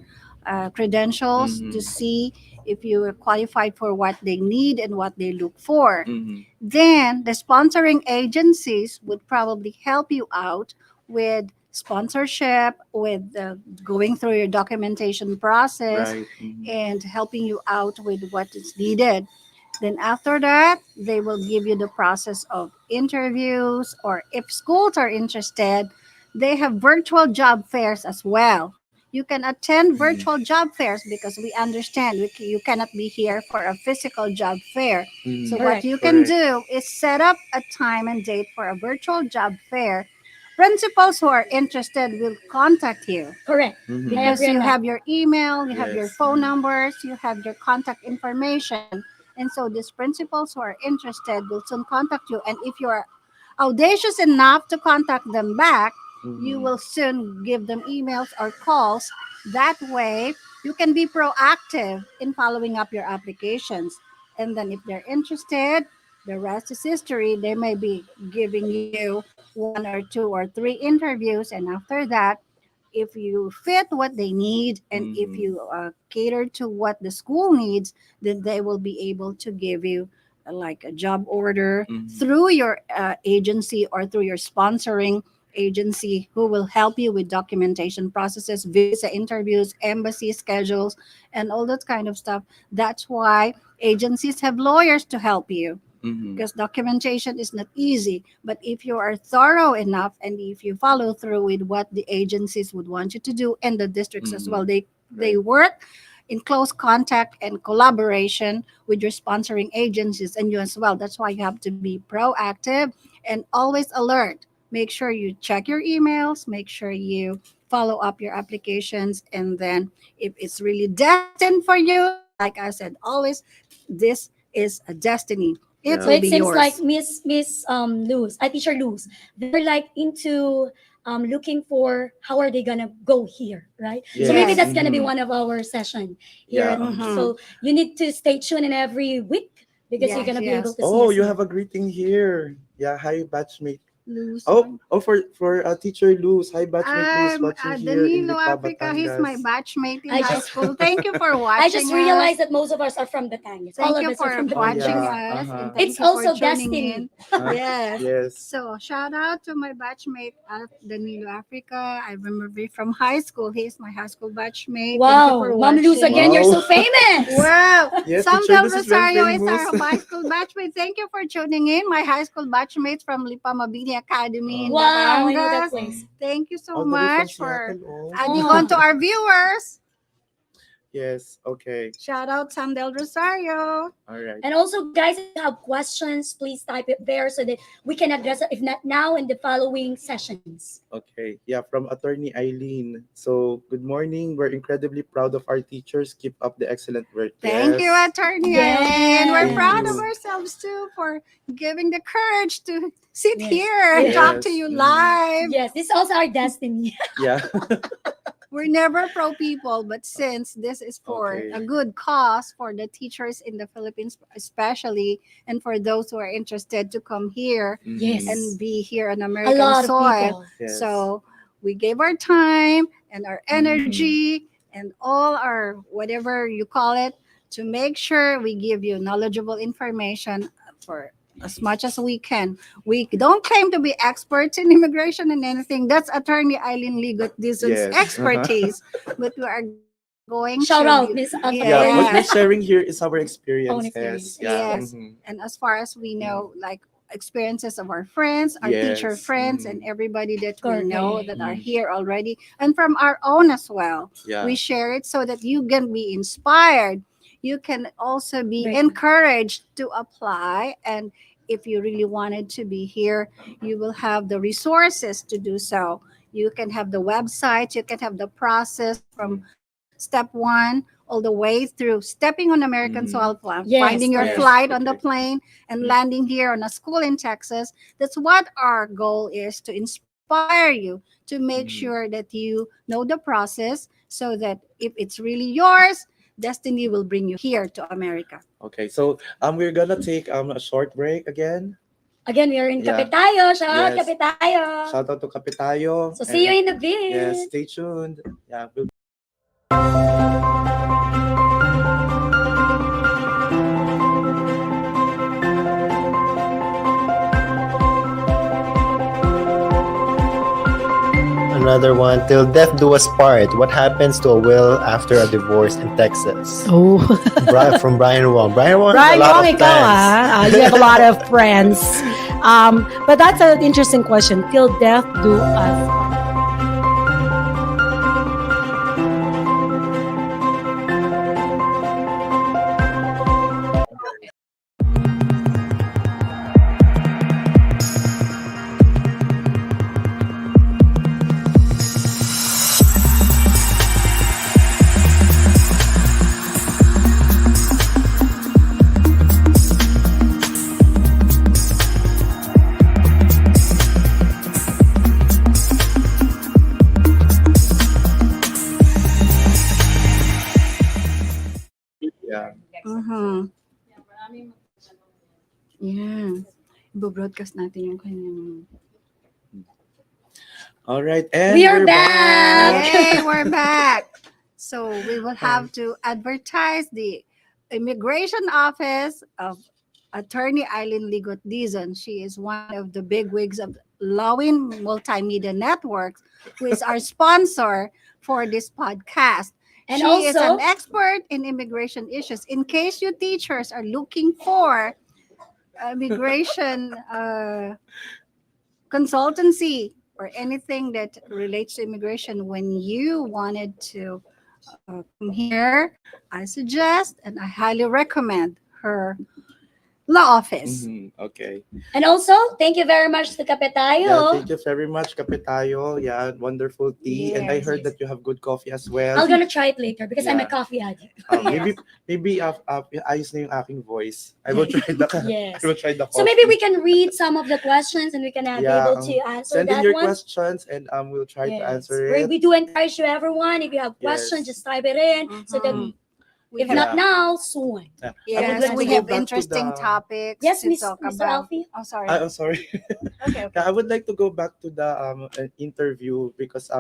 F: credentials to
E: Mhm.
F: see if you are qualified for what they need and what they look for.
E: Mhm.
F: Then the sponsoring agencies would probably help you out with sponsorship, with going through your documentation process,
E: Right. Mhm.
F: and helping you out with what is needed. Then after that, they will give you the process of interviews, or if schools are interested, they have virtual job fairs as well. You can attend virtual job fairs because we understand you cannot be here for a physical job fair. So
E: Mhm.
F: what
D: Correct.
F: you can
E: Correct.
F: do is set up a time and date for a virtual job fair. Principals who are interested will contact you
D: Correct.
E: Mhm.
D: I
F: because
D: agree on
F: you
D: that.
F: have your email, you have your
E: Yes.
F: phone
E: Mhm.
F: numbers, you have your contact information. And so these principals who are interested will soon contact you. And if you are audacious enough to contact them back, you
E: Mhm.
F: will soon give them emails or calls. That way, you can be proactive in following up your applications. And then if they're interested, the rest is history. They may be giving you one or two or three interviews. And after that, if you fit what they need and if you cater to what the school needs, then they will be able to give you like a job order through your agency or through your sponsoring agency who will help you with documentation processes, visa interviews, embassy schedules, and all that kind of stuff. That's why agencies have lawyers to help you because documentation is not easy. But if you are thorough enough and if you follow through with what the agencies would want you to do and the districts as well, they work in close contact and collaboration with your sponsoring agencies and you as well. That's why you have to be proactive and always alert. Make sure you check your emails, make sure you follow up your applications, and then if it's really destined for you, like I said, always this is a destiny. It
D: So
F: will
D: it
F: be
D: seems
F: yours.
D: like Miss Luz, teacher Luz, they're like into looking for how are they gonna go here, right? So maybe
F: Yes.
D: that's gonna be one of our session here. So you need to stay tuned in every week because you're gonna be able to see
E: Oh,
D: us
E: you
D: here.
E: have a greeting here. Yeah, hi batchmate.
F: Luz.
E: For teacher Luz. Hi batchmate Luz
F: I'm
E: watching here in
F: Danilo
E: Lipa,
F: Africa. He's my
E: Batangas.
F: batchmate in
D: I
F: high
D: just-
F: school. Thank you for watching
D: I just realized that most of us are from Batangas. All
F: Thank
D: of
F: you
D: us are
F: for
D: from
F: watching
D: Batangas.
F: us.
E: Uh-huh.
F: And thank
D: It's
F: you for
D: also
F: tuning
D: destiny.
F: in.
E: Huh?
F: Yes.
E: Yes.
F: So shout out to my batchmate at Danilo Africa. I remember him from high school. He's my high school batchmate.
D: Wow,
F: Thank you for
D: Mom Luz
F: watching.
D: again, you're
E: Wow.
D: so famous.
F: Wow.
E: Yes,
F: Sam
E: teacher
F: Del
E: Luz is very
F: Rosario is our
E: famous.
F: high school batchmate. Thank you for tuning in. My high school batchmates from Lipa Mabini Academy in
D: Wow, I know that
F: Batangas.
D: place.
F: Thank you so
E: All the way from
F: much for
E: Seattle. Oh.
F: adding
D: Oh.
F: on to our viewers.
E: Yes, okay.
F: Shout out Sam Del Rosario.
E: All right.
D: And also, guys, if you have questions, please type it there so that we can address it, if not now, in the following sessions.
E: Okay. Yeah, from Attorney Eileen. So, good morning. We're incredibly proud of our teachers. Keep up the excellent work.
F: Thank you,
E: Yes.
F: Attorney
D: Yes.
F: Eileen. We're
E: Thank
F: proud
E: you.
F: of ourselves too for giving the courage to sit
D: Yes.
F: here and talk to
E: Yes.
F: you live.
D: Yes, this is also our destiny.
E: Yeah.
F: We're never pro people, but since this is for
E: Okay.
F: a good cause for the teachers in the Philippines, especially, and for those who are interested to come here
D: Yes.
F: and be here on
D: A
F: American
D: lot of
F: soil.
D: people.
E: Yes.
F: So we gave our time and our energy and all our whatever you call it to make sure we give you knowledgeable information for as much as we can. We don't claim to be experts in immigration and anything. That's Attorney Eileen Ligot Dizon's
E: Yes.
F: expertise. But we are going
D: Shout
F: to
D: out,
F: be-
D: Miss
E: Yeah,
D: Attorney.
E: what we're sharing here is our experiences.
D: experience.
E: Yeah.
F: Yes.
E: Mhm.
F: And as far as we know, like experiences of our friends, our
E: Yes.
F: teacher friends, and everybody that we
D: Correct.
F: know that are here already, and from our own as well.
E: Yeah.
F: We share it so that you can be inspired. You can also be
D: Right.
F: encouraged to apply. And if you really wanted to be here, you will have the resources to do so. You can have the website, you can have the process from step one all the way through stepping on American soil,
D: Yes,
F: finding your
E: yes.
F: flight on the
E: Okay.
F: plane and landing here on a school in Texas. That's what our goal is, to inspire you, to make sure that you know the process so that if it's really yours, destiny will bring you here to America.
E: Okay, so we're gonna take a short break again.
D: Again, we are in
E: Yeah.
D: Kapitayo. Shout out,
E: Yes.
D: Kapitayo.
E: Shout out to Kapitayo.
D: So see you in the vid.
E: Yes, stay tuned. Yeah, we'll
G: Another one, till death do us part. What happens to a will after a divorce in Texas?
H: Oh.
G: From Brian Wong. Brian Wong has
H: Brian
G: a lot
H: Wong,
G: of
H: ikaw
G: fans.
H: you have a lot of friends. But that's an interesting question. Till death do us.
F: Mhm. Yeah. Ibo-broadcast natin yung kanyang...
E: All right, and
D: We are
E: we're
D: back.
F: Yay, we're back. So we will have to advertise the immigration office of Attorney Eileen Ligot Dizon. She is one of the bigwigs of Lawin Multimedia Networks, who is our sponsor for this podcast.
D: And
F: She is an
D: also,
F: expert in immigration issues. In case you teachers are looking for immigration consultancy or anything that relates to immigration, when you wanted to come here, I suggest and I highly recommend her law office.
E: Okay.
D: and also, thank you very much to
E: Yeah,
D: Kapetayo.
E: thank you very much, Kapitayo. Yeah, wonderful tea. And I
F: Yes,
E: heard
D: yes.
E: that you have good coffee as well.
D: I'm gonna try it later because I'm a
E: Yeah.
D: coffee addict.
E: Maybe ayos na yung aking voice. I will try the
D: Yes.
E: I will try the coffee.
D: So maybe we can read some of the questions and we can be
E: Yeah,
D: able to answer
E: send in
D: that
E: your
D: one.
E: questions and we'll try to
D: Yes.
E: answer
D: We,
E: it.
D: we do encourage you, everyone. If you have questions,
E: Yes.
D: just type it in so that
F: Mhm.
D: if
E: have-
D: not now, soon.
E: Yeah. I would
F: Yes,
E: like to
F: we
E: go
F: have
E: back to
F: interesting
E: the-
F: topics
D: Yes,
F: to talk
D: Mr.
F: about.
D: Alfie?
F: Oh, sorry.
E: I'm sorry.
F: Okay, okay.
E: I would like to go back to the interview because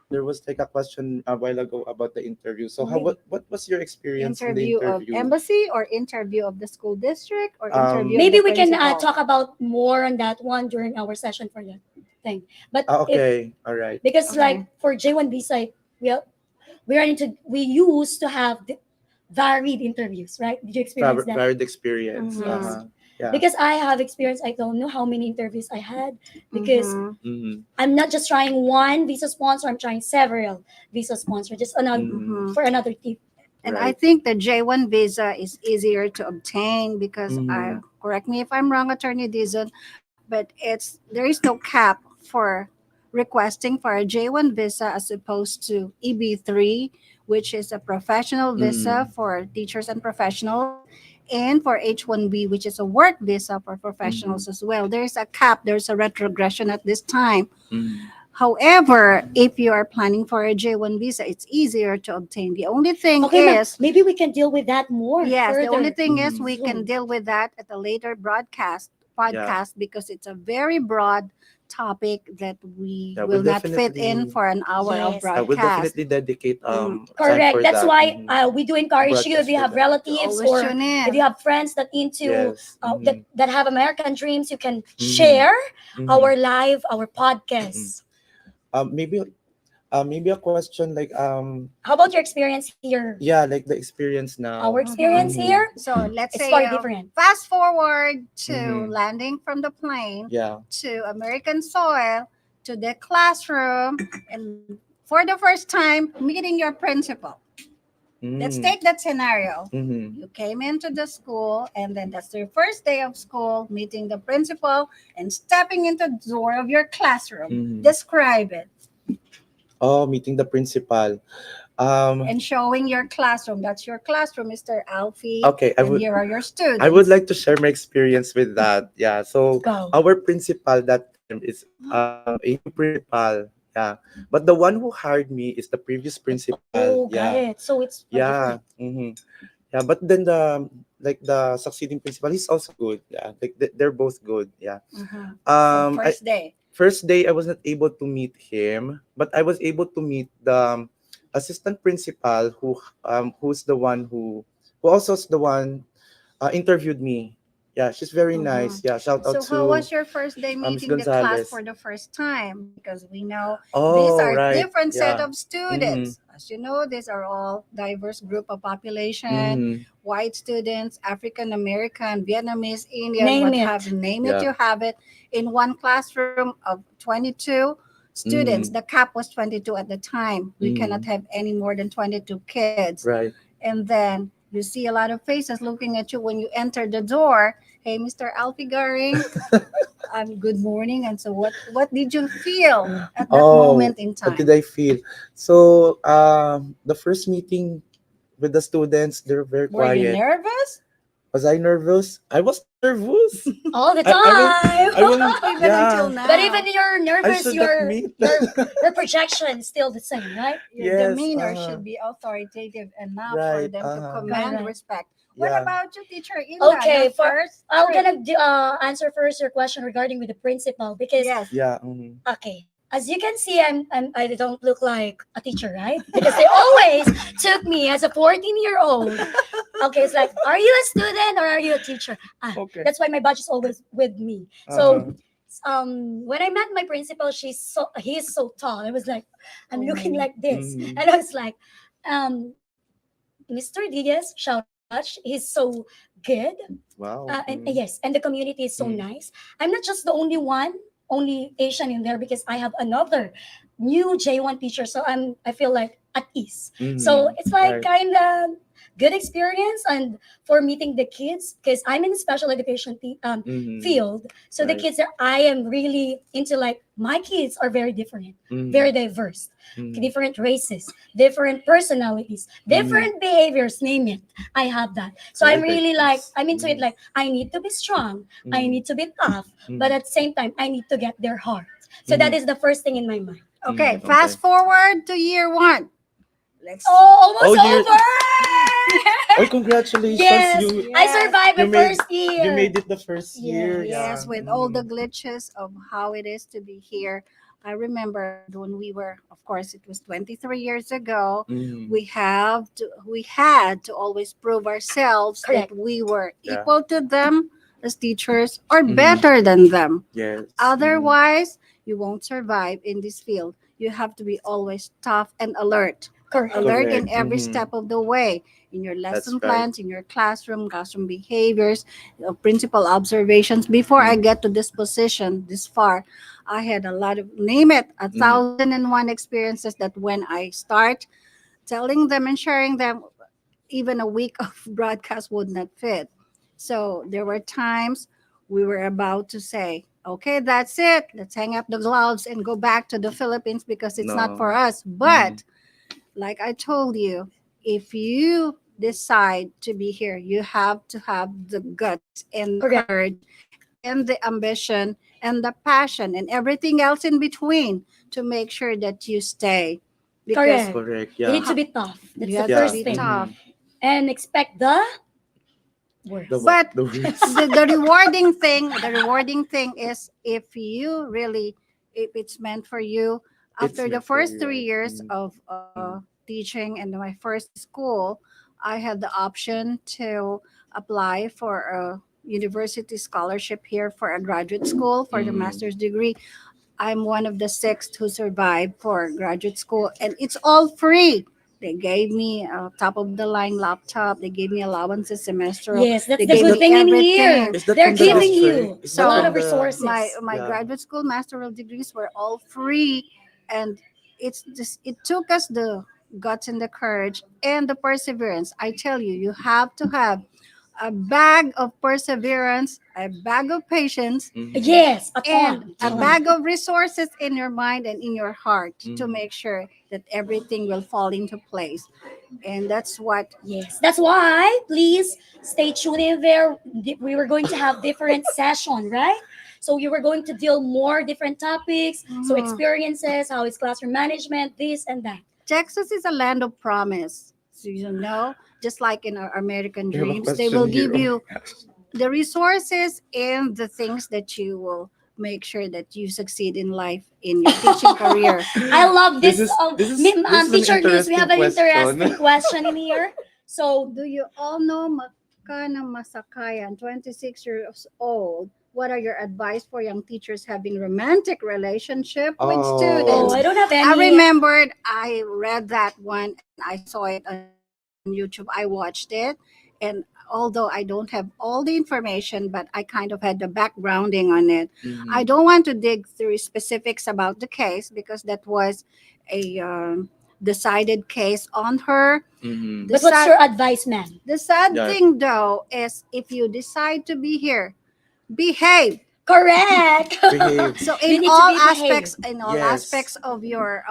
E: there was like a question a while ago about the interview. So what was your experience in the
F: Interview of
E: interview?
F: embassy or interview of the school district or
E: Um,
F: interview
D: Maybe
F: of the
D: we can
F: principal?
D: talk about more on that one during our session for that thing. But
E: Okay, all right.
D: because
F: Okay.
D: like for J1 visa, we used to have the varied interviews, right? Did you experience that?
E: Varied experience.
F: Mhm.
E: Uh-huh. Yeah.
D: Because I have experience, I don't know how many interviews I had because
F: Mhm.
E: Mhm.
D: I'm not just trying one visa sponsor, I'm trying several visa sponsor just another
F: Mhm.
D: for another tip.
F: And I
E: Right.
F: think the J1 visa is easier to obtain because
E: Mhm.
F: correct me if I'm wrong, Attorney Dizon, but there is no cap for requesting for a J1 visa as opposed to EB3, which is a professional visa for teachers and professionals, and for H1B, which is a work visa for professionals as well. There's a cap, there's a retrogression at this time.
E: Mhm.
F: However, if you are planning for a J1 visa, it's easier to obtain. The only thing
D: Okay, ma'am,
F: is,
D: maybe we can deal with that more.
F: yes, the
D: further.
F: only thing is
E: Mhm.
F: we can
D: Soon.
F: deal with that at a later podcast because it's a very broad topic that we
E: Yeah,
F: will
E: we'll
F: not fit in
E: definitely-
F: for an hour of
D: Yes.
E: I will
F: broadcast.
E: definitely dedicate time
D: Correct.
E: for
D: That's
E: that.
D: why
E: Mhm.
D: we do encourage you if you
E: Broadcast
D: have
E: for that.
D: relatives
F: Always
D: or
F: tune in.
D: if you have friends that into
E: Yes.
D: that have American dreams, you can
E: Mhm.
D: share
E: Mhm.
D: our live, our podcast.
E: Maybe maybe a question like
D: How about your experience here?
E: yeah, like the experience now.
D: Our experience
E: Mhm.
D: here,
F: So let's
D: it's
F: say
D: far different.
F: fast forward to
E: Mhm.
F: landing from the plane
E: Yeah.
F: to American soil to the classroom and for the first time meeting your principal. Let's
E: Mm.
F: take that scenario.
E: Mhm.
F: You came into the school and then that's your first day of school, meeting the principal and stepping into the door of your classroom.
E: Mhm.
F: Describe it
E: Oh, meeting the principal.
F: and showing your classroom. That's your classroom, Mr. Alfie.
E: Okay,
F: And here are your students.
E: I would like to share my experience with that. Yeah. So
D: Go.
E: our principal that time is a new principal. Yeah. But the one who hired me is the previous principal.
D: Oh, got
E: Yeah.
D: it. So it's
E: Yeah.
D: different.
E: Yeah. But then the succeeding principal, he's also good. Yeah. Like they're both good. Yeah.
F: Mhm.
E: Um.
F: So
E: I,
F: first day.
E: I was not able to meet him, but I was able to meet the assistant principal who's the one who also is the one interviewed me. Yeah, she's very nice. Yeah, shout out
F: So how
E: to
F: was your first day
E: Miss
F: meeting the class
E: Gonzalez.
F: for the first time? Because we know
E: Oh,
F: these are
E: right.
F: different set
E: Yeah.
F: of students. As you know, these are all diverse group of population.
E: Mhm.
F: White students, African American, Vietnamese, Indian,
D: Name
F: name
E: Yeah.
F: it, you have it in one classroom of 22 students.
E: Mhm.
F: The cap was 22 at the time. We
E: Mhm.
F: cannot have any more than 22 kids.
E: Right.
F: And then you see a lot of faces looking at you when you enter the door. Hey, Mr. Alfie Garing, good morning. And so what did you feel at that moment in
E: What
F: time?
E: did I feel? So the first meeting with the students, they're very
F: Were you
E: quiet.
F: nervous?
E: Was I nervous? I was nervous.
D: All the
E: I will-
D: time.
E: I will,
F: Even until
E: yeah.
F: now.
D: But even you're
E: I
D: nervous,
E: should not
D: your
E: meet.
D: your projection is still the same, right?
F: Your
E: Yes,
F: demeanor
E: uh-huh.
F: should be authoritative enough for
E: Right,
F: them to
E: uh-huh.
F: command
D: Correct.
F: respect. What
E: Yeah.
F: about you, Teacher Illa?
D: Okay,
F: Your
D: for
F: first
D: I'm
F: trip?
D: gonna answer first your question regarding with the principal because
F: Yes.
E: Yeah.
D: okay, as you can see, I don't look like a teacher, right? Because they always took me as a 14-year-old. Okay, it's like, are you a student or are you a teacher?
E: Okay.
D: That's why my badge is always with me.
E: Uh-huh.
D: So when I met my principal, he's so tall. I was like, I'm looking like this,
E: Mhm.
D: and I was like, um, Mr. Diaz, shout out much. He's so good.
E: Wow.
D: And yes, and the community is so
E: Mm.
D: nice. I'm not just the only one, only Asian in there because I have another new J1 teacher. So I feel like at ease. So
E: Mhm.
D: it's like
E: Right.
D: kind of good experience and for meeting the kids because I'm in the special education
E: Mhm.
D: field. So the
E: Right.
D: kids that I am really into, like my kids are very different,
E: Mhm.
D: very diverse,
E: Mhm.
D: different races, different personalities,
E: Mhm.
D: different behaviors, name it. I have that. So I'm
E: Very
D: really like,
E: diverse.
D: I'm into it
E: Mhm.
D: like, I need to be strong. I
E: Mhm.
D: need to be tough. But
E: Mhm.
D: at the same time, I need to get their heart. So that
E: Mhm.
D: is the first thing in my mind.
F: Okay,
E: Okay.
F: fast forward to year one. Let's.
D: Oh,
E: Oh,
D: almost
E: you're.
D: over!
E: Oh, congratulations!
D: Yes, I
F: Yes.
D: survived
E: You
D: my
E: made
D: first
E: you
D: year.
E: made it the first year.
D: Yes.
E: Yeah.
F: Yes, with all the glitches of how it is to be here. I remember when we were, of course, it was 23 years ago.
E: Mhm.
F: We had to always prove ourselves
D: Correct.
F: that we were
E: Yeah.
F: equal to them as teachers or
E: Mhm.
F: better than them.
E: Yes.
F: Otherwise, you won't survive in this field. You have to be always tough and alert.
D: Correct.
F: Alert in
E: Correct.
F: every
E: Mhm.
F: step of the way, in your
E: That's
F: lesson
E: right.
F: plans, in your classroom behaviors, principal observations. Before I
E: Mhm.
F: get to this position this far, I had a lot of, name it, a
E: Mhm.
F: 1,001 experiences that when I start telling them and sharing them, even a week of broadcast would not fit. So there were times we were about to say, okay, that's it. Let's hang up the gloves and go back to the Philippines because it's not
E: No.
F: for us.
E: Mhm.
F: But like I told you, if you decide to be here, you have to have the guts and the
D: Correct.
F: courage and the ambition and the passion and everything else in between to make sure that you stay. Because
D: Correct.
E: Correct.
D: You need
E: Yeah.
D: to be tough. That's
F: you
D: the
F: have to
E: Yeah.
D: first
F: be
D: thing.
F: tough.
E: Mhm.
D: And expect the
E: The
D: worst.
E: what?
F: But
E: The words.
F: the rewarding thing is if you really, if it's meant for you.
E: It's
F: After the
E: meant for
F: first
E: you,
F: three
E: right?
F: years
E: Mhm.
F: of teaching and my first school, I had the option to apply for a university scholarship here for a graduate school for the
E: Mhm.
F: master's degree. I'm one of the six who survived for graduate school, and it's all free. They gave me a top of the line laptop. They gave me allowances semestral.
D: Yes, that's
F: They
D: the
E: Is
F: gave
D: good
E: that
F: me
D: thing in here.
F: everything.
E: is that
D: They're
E: from the
F: So
D: giving
E: district?
D: you
E: Is
D: a
E: that
D: lot
E: from
D: of
F: so
E: the
F: my
D: resources.
F: my
E: yeah?
F: graduate school master's degrees were all free, and it's just it took us the guts and the courage and the perseverance. I tell you, you have to have a bag of perseverance, a bag of patience,
E: Mhm.
D: Yes, a
F: and
D: ton,
F: a
E: Mhm.
D: ton.
F: bag of resources in your mind and in your heart to
E: Mhm.
F: make sure that everything will fall into place. And that's what.
D: Yes, that's why please stay tuned in there. We were going to have different session, right? So you were going to deal more different topics, so
F: Mhm.
D: experiences, how is classroom management, this and that.
F: Texas is a land of promise. So you know, just like in our American
E: We have a
F: dreams, they
E: question
F: will
E: here.
F: give
E: Oh my
F: you
E: gosh.
F: the resources and the things that you will make sure that you succeed in life in your teaching career.
D: I love
E: This
D: this.
E: is this is this is an
D: Teacher Liz, we have
E: interesting
D: an
E: question.
D: interesting question in here. So
F: Do you all know Makana Masakayan, 26 years old? What are your advice for young teachers having romantic relationship with
D: oh,
F: students?
D: I
E: Oh.
D: don't have
F: I
D: any.
F: remembered I read that one and I saw it on YouTube. I watched it. And although I don't have all the information, but I kind of had the backgrounding on it. I
E: Mhm.
F: don't want to dig through specifics about the case because that was a decided case on her.
E: Mhm.
F: The
D: But what's
F: sad,
D: your advice, ma'am?
F: the sad
E: Yeah.
F: thing though is if you decide to be here, behave.
D: Correct.
E: Behave.
F: So
D: You need to be behaved.
F: in all
E: Yes.
F: aspects of your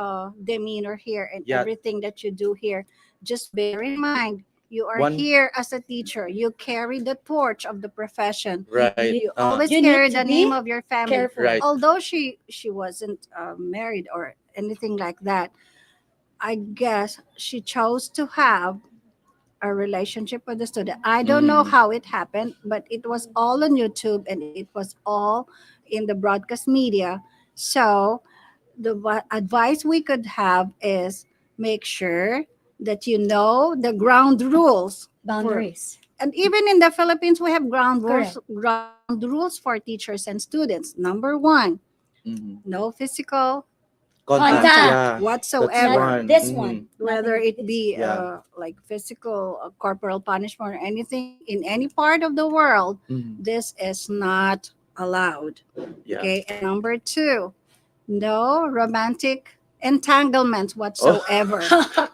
F: demeanor here and
E: Yeah.
F: everything that you do here, just bear in mind you are
E: One.
F: here as a teacher. You carry the torch of the profession.
E: Right.
F: You always
D: You need
F: carry
D: to
F: the name
D: be
F: of your family.
D: careful.
E: Right.
F: Although she wasn't married or anything like that, I guess she chose to have a relationship with the student. I don't know how it happened, but it was all on YouTube and it was all in the broadcast media. So the advice we could have is make sure that you know the ground rules for,
D: Boundaries.
F: and even in the Philippines we have
D: Correct.
F: ground rules for teachers and students. Number one,
E: Mhm.
F: no physical
E: Contact,
D: Contact.
E: yeah. That's
D: Not
F: whatsoever,
E: one.
D: this
E: Mhm.
D: one.
F: whether
D: Nothing
F: it
D: this.
F: be
E: Yeah.
F: like physical corporal punishment or anything in any part of the world.
E: Mhm.
F: This is not allowed.
E: Yeah.
F: Okay, and number two, no romantic entanglements
E: Oh,
F: whatsoever.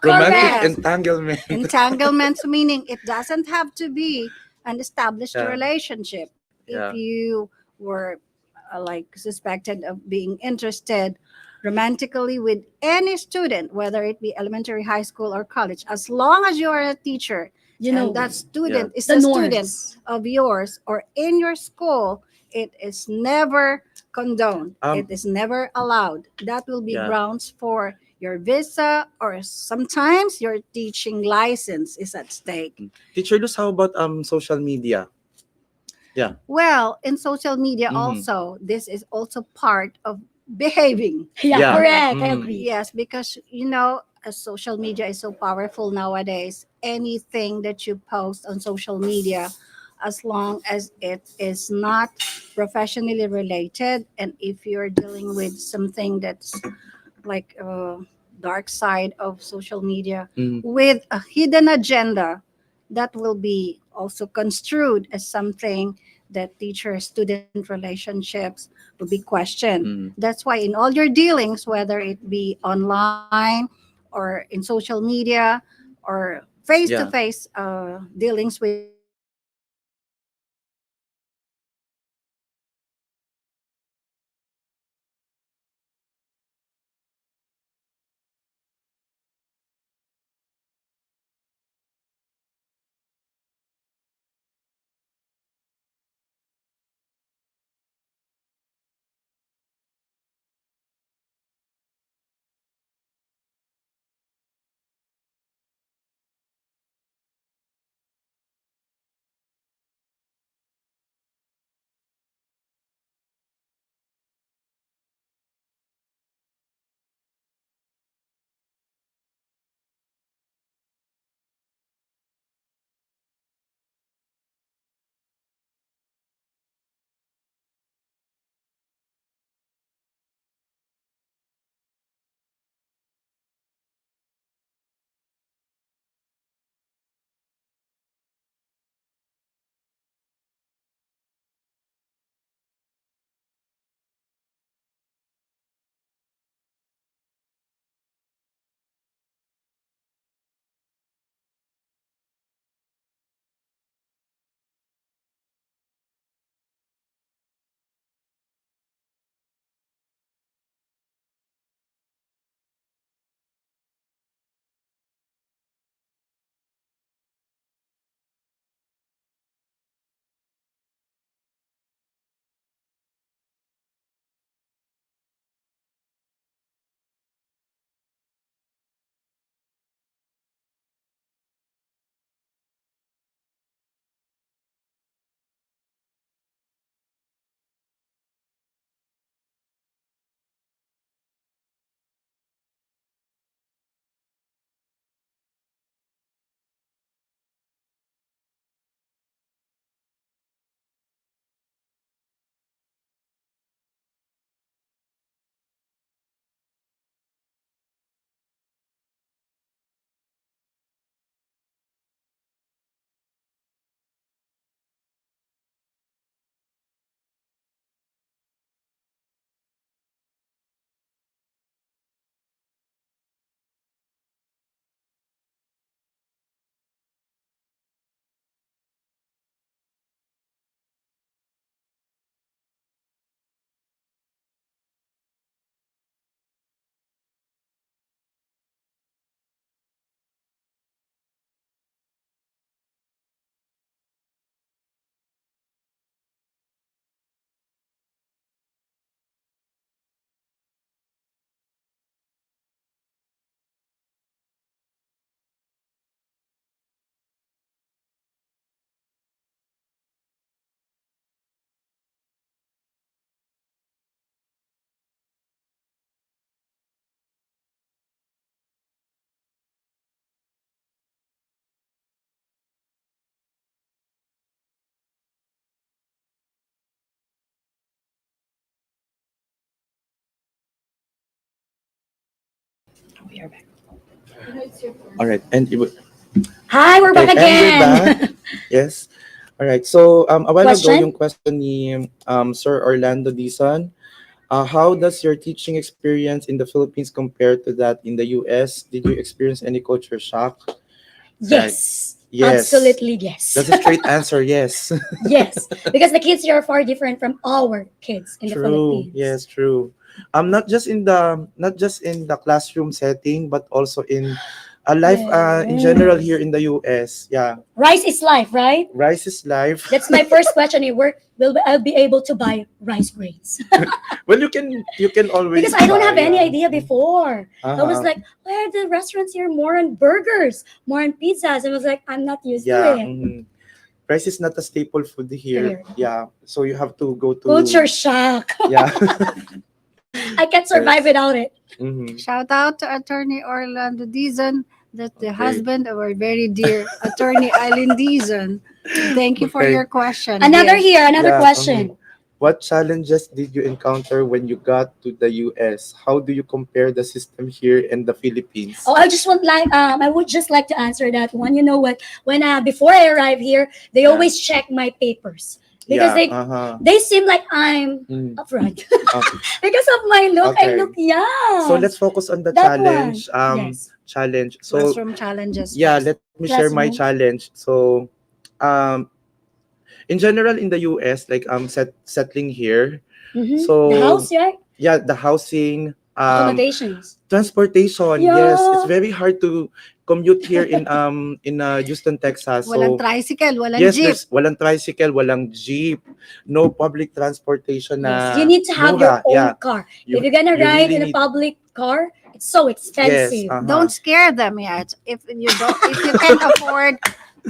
E: romantic
D: Correct.
F: Yes,
E: entanglement.
F: entanglements meaning it doesn't have to be an established
E: Yeah.
F: relationship. If
E: Yeah.
F: you were like suspected of being interested romantically with any student, whether it be elementary, high school, or college, as long as you are a teacher
D: You
F: and
D: know
F: that student is
D: the
F: a student
D: norms.
F: of yours or in your school, it is never condoned. It
E: Um.
F: is never allowed. That will be
E: Yeah.
F: grounds for your visa, or sometimes your teaching license is at stake.
E: Teacher Luz, how about social media? Yeah.
F: Well, in social media
E: Mhm.
F: also, this is also part of behaving.
D: Yeah,
E: Yeah.
D: correct. I
E: Mhm.
D: agree.
F: Yes, because as social media is so powerful nowadays, anything that you post on social media, as long as it is not professionally related, and if you're dealing with something that's like dark side of social media
E: Mhm.
F: with a hidden agenda, that will be also construed as something that teacher student relationships will be questioned.
E: Mhm.
F: That's why in all your dealings, whether it be online or in social media or face to
E: Yeah.
F: face dealings with students, make sure that you know the
A: We are back.
E: All right, and
D: Hi, we're back
E: okay, and we're
D: again.
E: back. Yes. All right. So a while ago,
D: Question?
E: yung question ni Sir Orlando Dizon, how does your teaching experience in the Philippines compare to that in the US? Did you experience any culture shock? Right.
D: Yes.
E: Yes.
D: Absolutely yes.
E: That's a straight answer. Yes.
D: Yes. Because the kids here are far different from our kids in the
E: True.
D: Philippines.
E: Yes. True. Not just in the classroom setting, but also in life in general here in the US. Yeah.
D: Rice is life, right?
E: Rice is life.
D: That's my first question. I'll be able to buy rice grains.
E: Well, you can always
D: Because I don't have
E: buy,
D: any idea before. I was
E: Uh-huh.
D: like, why are the restaurants here more on burgers, more on pizzas? And I was like, I'm not used to
E: Yeah.
D: it.
E: Rice is not a staple food here.
D: Here.
E: Yeah. So you have to go to
D: Culture shock.
E: Yeah.
D: I can't survive
E: Yes.
D: without it.
F: Shout out to Attorney Orlando Dizon, that's the
E: Okay.
F: husband of our very dear Attorney Eileen Dizon. Thank you for
E: Okay.
F: your question.
D: Another
F: Yes.
D: here, another
E: Yeah.
D: question.
E: What challenges did you encounter when you got to the US? How do you compare the system here and the Philippines?
D: Oh, I would just like to answer that one. You know what? When before I arrive here, they
E: Yeah.
D: always check my papers because
E: Yeah.
D: they seem like I'm
E: Mm.
D: upfront
E: Okay.
D: because of my look. I
E: Okay.
D: look young.
E: So let's focus on the
D: That
E: challenge.
D: one. Yes.
E: Challenge. So
F: Classroom challenges
E: yeah,
F: first.
E: let me share my
D: Classroom.
E: challenge. So in general in the US, like settling here.
D: Mm-hmm.
E: So
D: The house, right?
E: yeah, the housing,
D: Accommodations.
E: transportation.
D: Yeah.
E: Yes, it's very hard to commute here in Houston, Texas.
F: Walang
E: So
F: tricycle, walang
E: yes,
F: jeep.
E: there's walang tricycle, walang jeep, no public transportation
D: Yes.
E: na
D: You need to have your
E: mura.
D: own
E: Yeah,
D: car.
E: you
D: If you're gonna
E: you
D: ride
E: really
D: in a
E: need.
D: public car, it's so
E: Yes,
D: expensive.
F: Don't scare them yet. If you can afford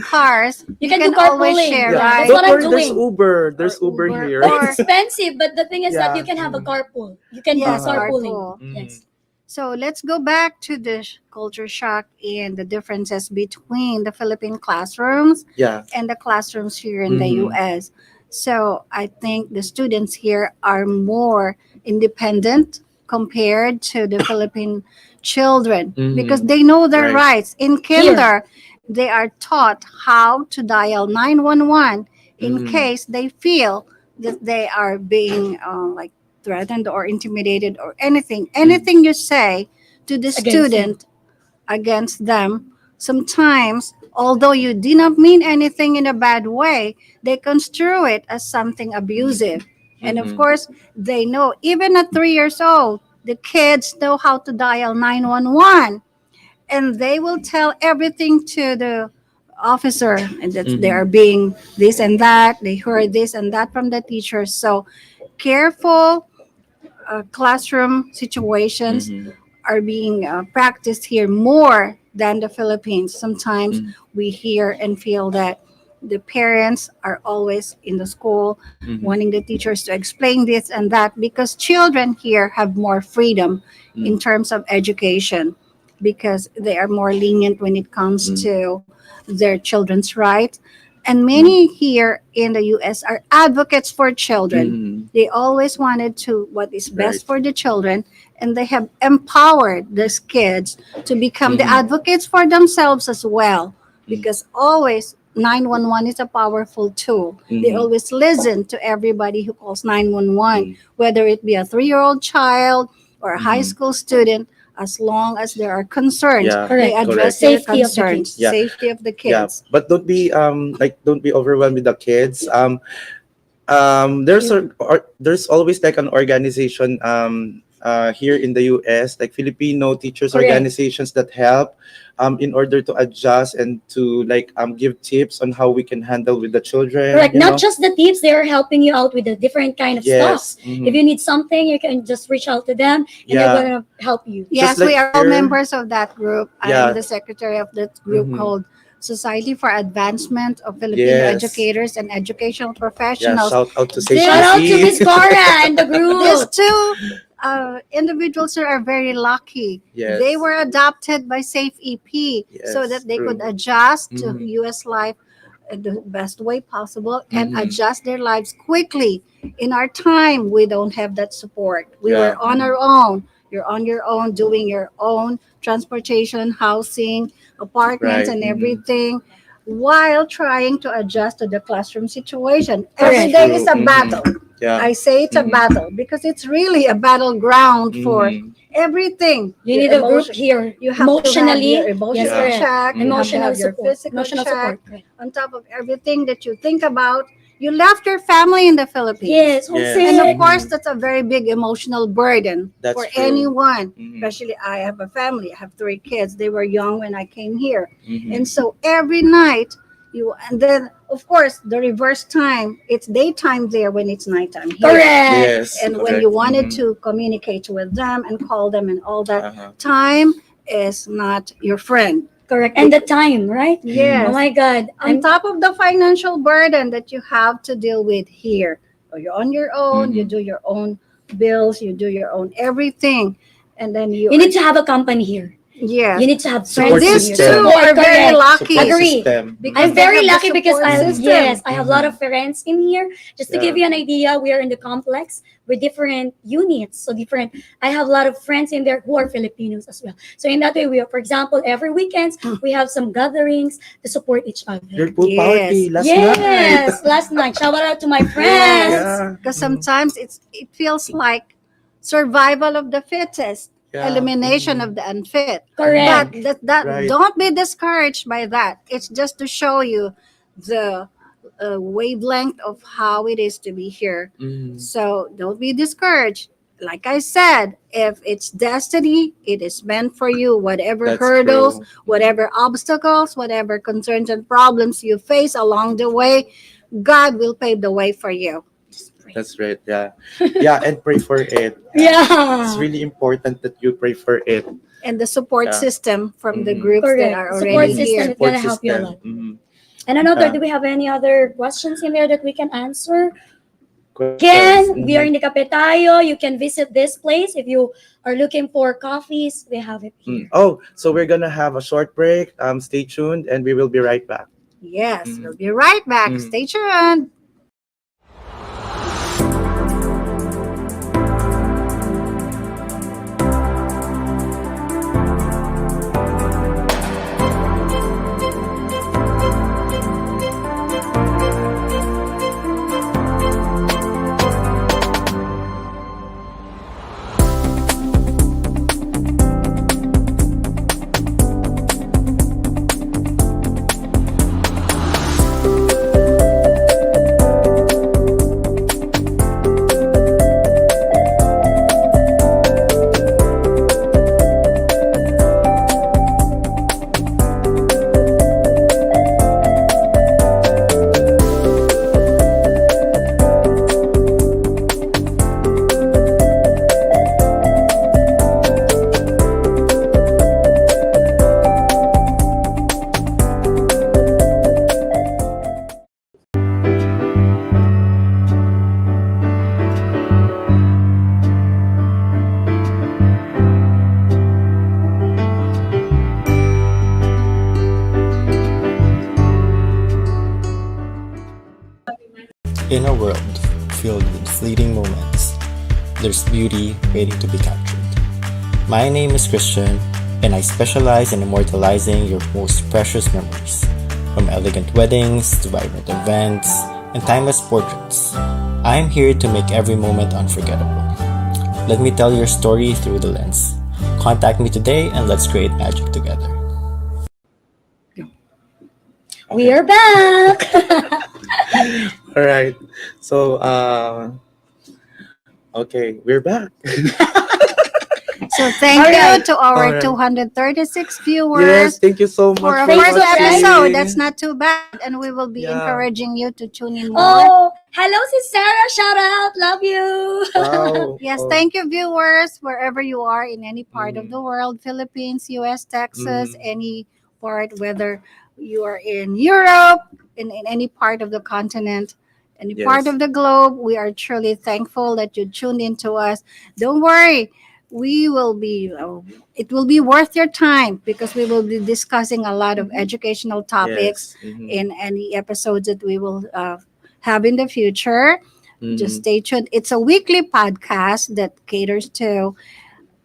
F: cars,
D: You
F: you
D: can do
F: can always
D: carpooling.
F: share,
D: Yeah,
F: right?
D: that's
E: Don't
D: what I'm
E: worry, there's
D: doing.
E: Uber. There's
F: Or
E: Uber
F: Uber
E: here.
D: But
F: or
D: it's expensive. But the thing is that
E: Yeah.
D: you can have a carpool. You can
F: yes,
D: do carpooling.
F: carpool.
D: Yes.
F: So let's go back to the culture shock and the differences between the Philippine classrooms
E: Yeah.
F: and the classrooms here in the US. So I think the students here are more independent compared to the Philippine children because they know their
E: Right.
F: rights. In kinder, they are taught how to dial 911 in case they feel that they are being like threatened or intimidated or anything you say to the
D: It's against
F: student against them, sometimes although you did not mean anything in a bad way, they construe it as something abusive. And of course they know, even at 3 years old, the kids know how to dial 911, and they will tell everything to the officer, and that they are being this and that, they heard this and that from the teachers. So careful classroom situations are being practiced here more than the Philippines. Sometimes we hear and feel that the parents are always in the school wanting the teachers to explain this and that, because children here have more freedom in terms of education, because they are more lenient when it comes to their children's rights. And many here in the US are advocates for children. They always wanted to what is best
E: Right.
F: for the children, and they have empowered these kids to become the advocates for themselves as well, because always 911 is a powerful tool. They always listen to everybody who calls 911, whether it be a 3-year-old child or a high school student. As long as there are concerns,
E: Yeah.
F: they
D: Correct.
F: address
E: Correct.
F: their
D: Safety of the
F: concerns.
D: kids.
E: Yeah.
F: Safety of the
E: Yeah.
F: kids.
E: But don't be overwhelmed with the kids. There's always like an organization here in the US, like Filipino teachers
D: Correct.
E: organizations that help in order to adjust and to like give tips on how we can handle with the children.
D: Correct.
E: you
D: Not
E: know?
D: just the tips, they are helping you out with a different kind of
E: Yes.
D: stuff. If you need something, you can just reach out to them and
E: Yeah.
D: they're gonna help you.
F: Yes,
E: like
F: we are all
E: here-
F: members of that group. I
E: Yeah.
F: am the secretary of that group called Society for Advancement of Filipino
E: Yes.
F: Educators and Educational
E: Yeah,
F: Professionals.
E: shout out to
F: This-
D: Shout out to
E: CPC.
D: Miss Cora and the
F: These
D: group.
F: two individuals are very lucky.
E: Yes.
F: They were adopted by Safe EP so
E: Yes,
F: that they
E: true.
F: could adjust to US life the best way possible and adjust their lives quickly. In our time, we don't have that support. We
E: Yeah.
F: were on our own. You're on your own, doing your own transportation, housing, apartments,
E: Right.
F: and
E: Mhm.
F: everything, while trying to adjust to the classroom situation. Every
D: Correct.
F: day is a
E: True.
F: battle.
E: Yeah.
F: I say it's a
E: Mhm.
F: battle because it's really a battleground for
E: Mhm.
F: everything.
D: You
F: Your
D: need a group
F: emotion,
D: here.
F: you have to have your
D: Emotionally, yes,
F: emotional
E: Yeah.
D: correct.
F: check.
E: Mhm.
F: You have to
D: Emotional
F: have your
D: support.
F: physical
D: Emotional
F: check.
D: support. Right.
F: On top of everything that you think about, you left your family in the Philippines.
D: Yes,
F: And of
E: Yes.
D: homesick.
F: course,
E: Mhm.
F: that's a very big emotional burden
E: That's
F: for
E: true.
F: anyone.
E: Mhm.
F: Especially, I have a family. I have three kids. They were young when I came here.
E: Mhm.
F: And so every night, and then, of course, the reverse time, it's daytime there when it's nighttime here.
D: Correct.
E: Yes.
F: And when
E: Correct.
F: you wanted
E: Mhm.
F: to communicate with them and call them and all that,
E: Uh-huh.
F: time is not your friend.
D: Correct. And the time, right? Oh
F: Yes.
D: my God.
F: On top of the financial burden that you have to deal with here, so you're on your own, you
E: Mhm.
F: do your own bills, you do your own everything, and then
D: You need to have a company here.
F: yes.
D: You need to have
F: So
D: friends
E: Support
D: in
F: these
D: here.
F: two
E: system.
F: are very
D: Correct.
F: lucky.
E: Support
D: Agree.
E: system.
F: Because
D: I'm
F: they
D: very
F: have the
D: lucky because
F: support
D: I
E: Mhm.
F: system.
D: yes, I have a lot
E: Mhm.
D: of friends in here. Just to
E: Yeah.
D: give you an idea, we are in the complex with different units. So different I have a lot of friends in there who are Filipinos as well. So in that way we are, for example, every weekends we have some gatherings to support each other.
E: Your pool
F: Yes.
E: party last night.
D: Yes, last night. Shout out to my
F: Yes.
D: friends.
E: Yeah.
F: Because
E: Mhm.
F: sometimes it feels like survival of the fittest,
E: Yeah.
F: elimination
E: Mhm.
F: of the unfit. But
D: Correct.
F: that
E: Right.
F: don't be discouraged by that. It's just to show you the wavelength of how it is to be here.
E: Mhm.
F: So don't be discouraged. Like I said, if it's destiny, it is meant for you. Whatever
E: That's
F: hurdles,
E: true.
F: whatever obstacles, whatever concerns and problems you face along the way, God will pave the way for you.
E: That's right. Yeah. Yeah, and pray for it. It's
D: Yeah.
E: really important that you pray for it.
F: And the support
E: Yeah.
F: system from the
E: Mhm.
F: groups that
D: Correct.
F: are
D: Support
F: already
E: Mhm.
D: system
F: here.
D: is
E: Support
D: gonna help you a
E: system.
D: lot.
E: Mhm.
D: And another,
E: Yeah.
D: do we have any other questions in there that we can answer?
E: Questions.
D: Again, we are in the Capetayo. You can visit this place if you are looking for coffees. We have it here.
E: Oh, so we're gonna have a short break. Stay tuned, and we will be right back.
F: Yes,
E: Mhm.
F: we'll be right back.
E: Mhm.
F: Stay tuned.
G: In a world filled with fleeting moments, there's beauty waiting to be captured. My name is Christian, and I specialize in immortalizing your most precious memories, from elegant weddings to vibrant events and timeless portraits. I'm here to make every moment unforgettable. Let me tell your story through the lens. Contact me today and let's create magic together.
D: We are back.
E: All right. So, okay, we're back.
F: So thank
D: All
F: you
D: right.
F: to our
E: All right.
F: 236
E: Yes,
F: viewers
E: thank you so
F: for
E: much
F: our
E: for
F: first
D: Facebook Live.
F: episode.
E: watching.
F: That's not too bad, and we will be
E: Yeah.
F: encouraging you to tune in more.
D: Oh, hello, sis Sarah. Shout out. Love you.
E: Wow.
F: Yes,
E: Oh.
F: thank you, viewers, wherever you are in any part of
E: Mhm.
F: the world, Philippines, US, Texas,
E: Mhm.
F: any part, whether you are in Europe, in any part of the continent, any part
E: Yes.
F: of the globe. We are truly thankful that you tuned into us. Don't worry, we will be, it will be worth your time because we will be discussing a lot of educational topics
E: Yes. Mhm.
F: in any episodes that we will have in the future. Just
E: Mhm.
F: stay tuned. It's a weekly podcast that caters to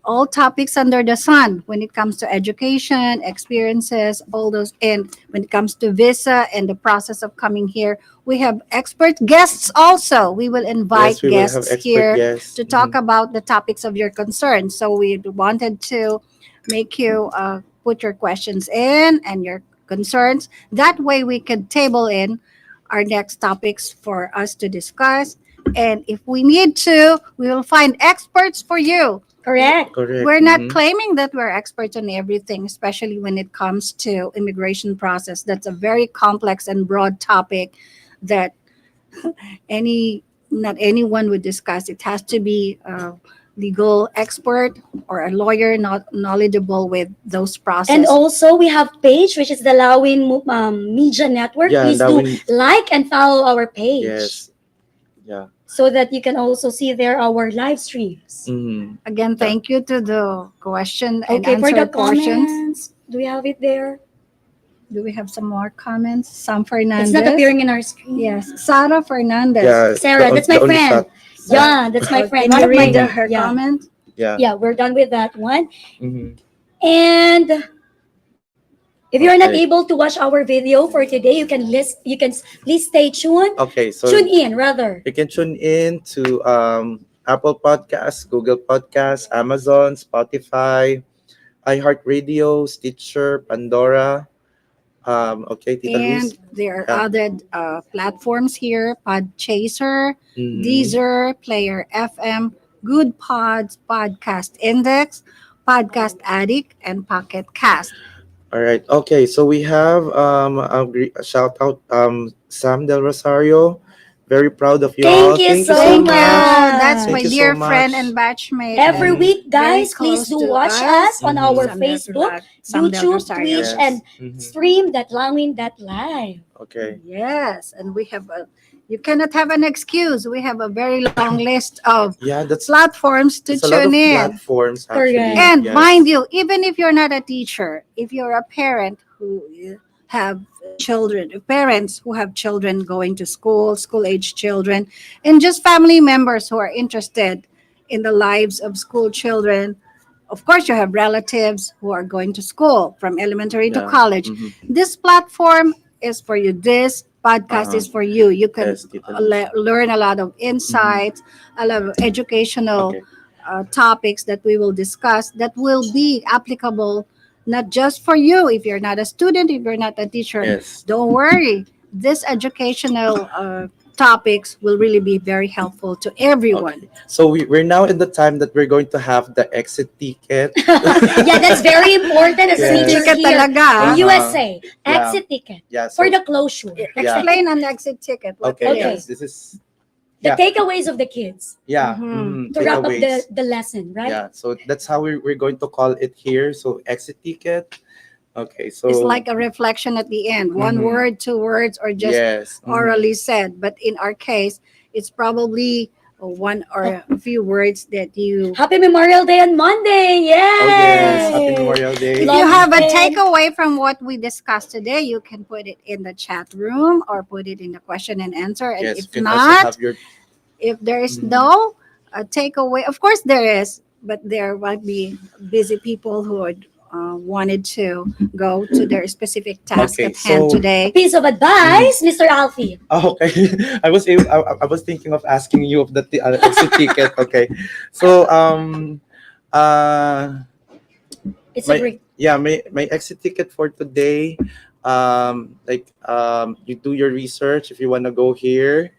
F: all topics under the sun when it comes to education, experiences, all those. And when it comes to visa and the process of coming here, we have expert guests also. We will invite
E: Yes, we will have
F: guests
E: expert
F: here
E: guests.
F: to talk about the topics of your concern. So we wanted to make you put your questions in and your concerns. That way we can table in our next topics for us to discuss. And if we need to, we will find experts for you.
D: Correct.
E: Correct.
F: We're not
E: Mhm.
F: claiming that we're experts on everything, especially when it comes to immigration process. That's a very complex and broad topic that any not anyone would discuss. It has to be a legal expert or a lawyer not knowledgeable with those processes.
D: And also, we have page, which is the Lawin Media Network.
E: Yeah,
D: Please
E: that
D: do
E: we,
D: like and follow our page.
E: yes. Yeah.
D: So that you can also see there our live streams.
E: Mhm.
F: Again, thank you to the question and
D: Okay, for the
F: answer portions.
D: comments, do we have it there?
F: Do we have some more comments? Sam
D: It's
F: Fernandez.
D: not appearing in our screen.
F: Yes, Sarah Fernandez.
E: Yeah.
D: Sarah,
E: the-
D: that's my
E: the only
D: friend.
E: shot.
D: Yeah, that's my friend.
F: Can
D: One
F: you
D: of my
F: read her
D: yeah.
F: comment?
E: Yeah.
D: Yeah, we're done with that one.
E: Mhm.
D: And if you're not
E: Okay.
D: able to watch our video for today, you can please stay tuned.
E: Okay, so
D: Tune in rather.
E: you can tune in to Apple Podcasts, Google Podcasts, Amazon, Spotify, iHeartRadio, Stitcher, Pandora. Okay, Tita
F: And
E: Luz.
F: there are
E: Yeah.
F: other platforms here: Podchaser,
E: Mhm.
F: Deezer, Player FM, Good Pods, Podcast Index, Podcast Addict, and Pocket Cast.
E: All right. Okay, so we have a shout out Sam Del Rosario. Very proud of you all.
D: Thank you so
F: Thank
D: much.
F: you. That's
E: Thank
F: my
E: you so
F: dear
E: much.
F: friend and batchmate.
D: Every
F: and
D: week,
F: very
D: guys, please
F: close
D: do
F: to
D: watch us on
E: Mhm.
D: our
F: Sam Del
D: Facebook,
F: Sam Del
D: YouTube,
F: Rosario.
D: Twitch,
E: Yes.
D: and
E: Mhm.
D: stream.lawin.live.
E: Okay.
F: Yes, and we have you cannot have an excuse. We have a very long list of
E: Yeah, that's
F: platforms to
E: it's a lot of
F: tune in.
E: platforms actually.
D: Correct.
F: And
E: Yes.
F: mind you, even if you're not a teacher, if you're a parent who have children, parents who have children going to school age children, and just family members who are interested in the lives of school children. Of course, you have relatives who are going to school from elementary to
E: Yeah.
F: college.
E: Mhm.
F: This platform is for you. This podcast is for you. You can
E: Yes, Tita Luz.
F: learn a lot of insights, a lot of educational
E: Okay.
F: topics that we will discuss that will be applicable not just for you if you're not a student, if you're not a teacher.
E: Yes.
F: Don't worry. This educational topics will really be very helpful to everyone.
E: Okay. So we're now in the time that we're going to have the exit ticket.
D: Yeah, that's very important as a
E: Yes.
D: teacher
F: Ticket
D: here
F: talaga.
D: in USA.
E: Yeah.
D: Exit ticket
E: Yeah.
D: for
E: So,
D: the closure.
F: Explain an exit ticket. What
E: okay.
F: it
D: Okay.
E: Yes. This is
D: The
E: yeah.
D: takeaways of the kids
E: Yeah.
F: Mhm.
D: to wrap up
E: Takeaways.
D: the lesson, right?
E: Yeah. So that's how we're going to call it here. So exit ticket. Okay. So
F: It's like a reflection at the end. One
E: Mhm.
F: word, two words, or just
E: yes. Mhm.
F: orally said. But in our case, it's probably one or a few words that you.
D: Happy Memorial Day on Monday! Yay!
E: Oh yes. Happy Memorial Day.
F: If
D: Love
F: you have a
D: it.
F: takeaway from what we discussed today, you can put it in the chat room or put it in the question and answer. And
E: Yes. You
F: if
E: can also
F: not,
E: have your
F: if there is
E: Mhm.
F: no takeaway, of course there is, but there might be busy people who would, wanted to go to their specific task
E: Okay,
F: at hand
E: so-
F: today.
D: Piece of advice, Mr. Alfie.
E: Oh, okay. I was thinking of asking you of the exit ticket. Okay. So uh
D: It's
E: my,
D: a great.
E: yeah, my exit ticket for today, you do your research if you want to go here.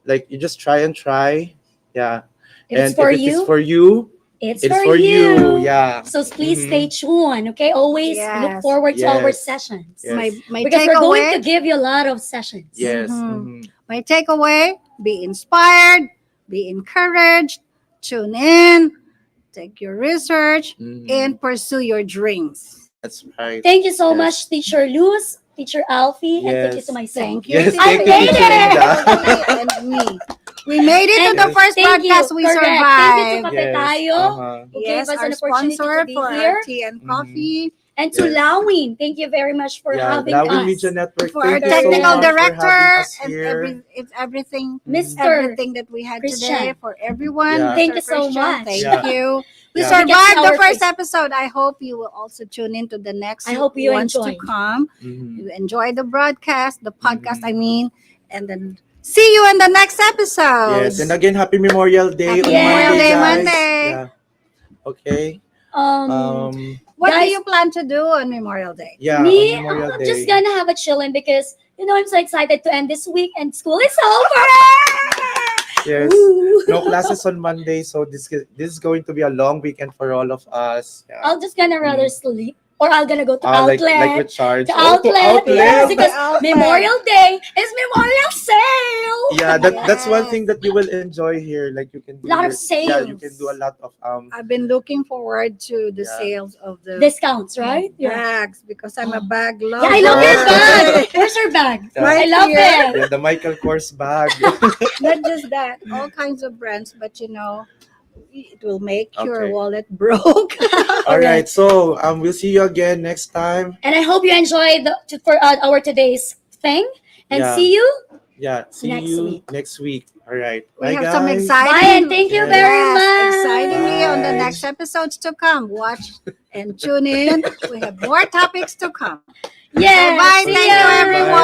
E: Like you just try and try. Yeah.
D: If it's
E: And
D: for
E: if it is
D: you,
E: for you,
D: it's
E: it's
D: for you.
E: Yeah.
D: So please
E: Mhm.
D: stay tuned, okay? Always look
F: Yes.
D: forward to our
E: Yes.
D: sessions.
E: Yes.
F: My
D: Because we're going to
F: takeaway,
D: give you a lot of sessions.
E: Yes.
F: Mhm.
E: Mhm.
F: my takeaway: be inspired, be encouraged, tune in, take your research,
E: Mhm.
F: and pursue your dreams.
E: That's right.
D: Thank you so
E: Yes.
D: much, Teacher Luz, Teacher Alfie, and thank you
E: Yes.
D: to myself.
F: Thank you.
E: Yes,
F: Teacher
E: thank you, Teacher
F: Linda.
E: Linda.
F: And me. We made it
D: And
F: to the first
D: thank you.
F: broadcast. We
D: Correct. Thank you
F: survived.
D: to Kape Tayo, who gave
F: Yes,
D: us
F: our
D: an opportunity
F: sponsor
D: to be
F: for
D: here.
F: our tea and coffee.
D: And to
E: Yes.
D: Lawin, thank you very much for
E: Yeah,
D: having
E: Lawin
D: us.
E: Media Network.
F: For our
E: Thank you so
F: technical
E: much for
F: director
E: having us
F: and
E: here.
F: everything,
D: Mr.
F: everything that we had
D: Christian.
F: today for everyone.
E: Yeah.
D: Thank
F: Mr.
D: you so
F: Christian,
D: much.
F: Thank
E: Yeah.
F: you. We
E: Yeah.
F: survived the
D: Our
F: first
D: face.
F: episode. I hope you will also tune in to the next
D: I hope you
F: ones to
D: enjoy.
F: come.
E: Mhm.
F: You enjoy the broadcast, the podcast,
E: Mhm.
F: I mean, and then see you in the next episode.
E: Yes, and again, Happy Memorial Day
F: Happy
E: on
D: Memorial
E: Monday,
F: Day,
E: guys.
F: Monday.
E: Yeah. Okay.
F: What do
D: Guys,
F: you plan to do on Memorial Day?
E: Yeah,
D: me,
E: on Memorial
D: I'm
E: Day.
D: just gonna have a chillin' because I'm so excited to end this week and school is over.
E: Yes.
D: Woo.
E: No classes on Monday, so this is going to be a long weekend for all of us. Yeah.
D: I'll just gonna rather sleep, or I'm gonna go to outlet.
E: like with charge.
D: To
E: Oh, to
D: outlet,
E: outlet.
D: yes, because
F: Outlet.
D: Memorial Day is Memorial Sale.
E: Yeah, that's one
F: Yes.
E: thing that you will enjoy here. Like you can do
D: Lot of
E: Yeah, you
D: sales.
E: can do a lot of
F: I've been looking forward to the
E: Yeah.
F: sales of the
D: Discounts, right?
F: bags because I'm a bag lover.
D: Yeah, I love your
E: Oh.
D: bag. Where's your bag?
E: Yeah.
D: I love
F: here.
D: it.
E: Yeah, the Michael Kors bag.
F: Not just that, all kinds of brands, but it will make your
E: Okay.
F: wallet broke.
E: All right, so we'll see you again next time.
D: And I hope you enjoyed our today's thing. And
E: Yeah.
D: see you.
E: Yeah, see
D: Next
E: you
D: week.
E: next week. All right.
F: We
E: Bye,
F: have
E: guys.
F: some exciting.
D: Bye and thank you
E: Yes.
D: very much.
F: Excitingly on the
E: Bye.
F: next episodes to come. Watch and tune in. We have more topics to come.
D: Yes.
F: Bye.
D: See
F: Thank
D: ya.
F: you, everyone.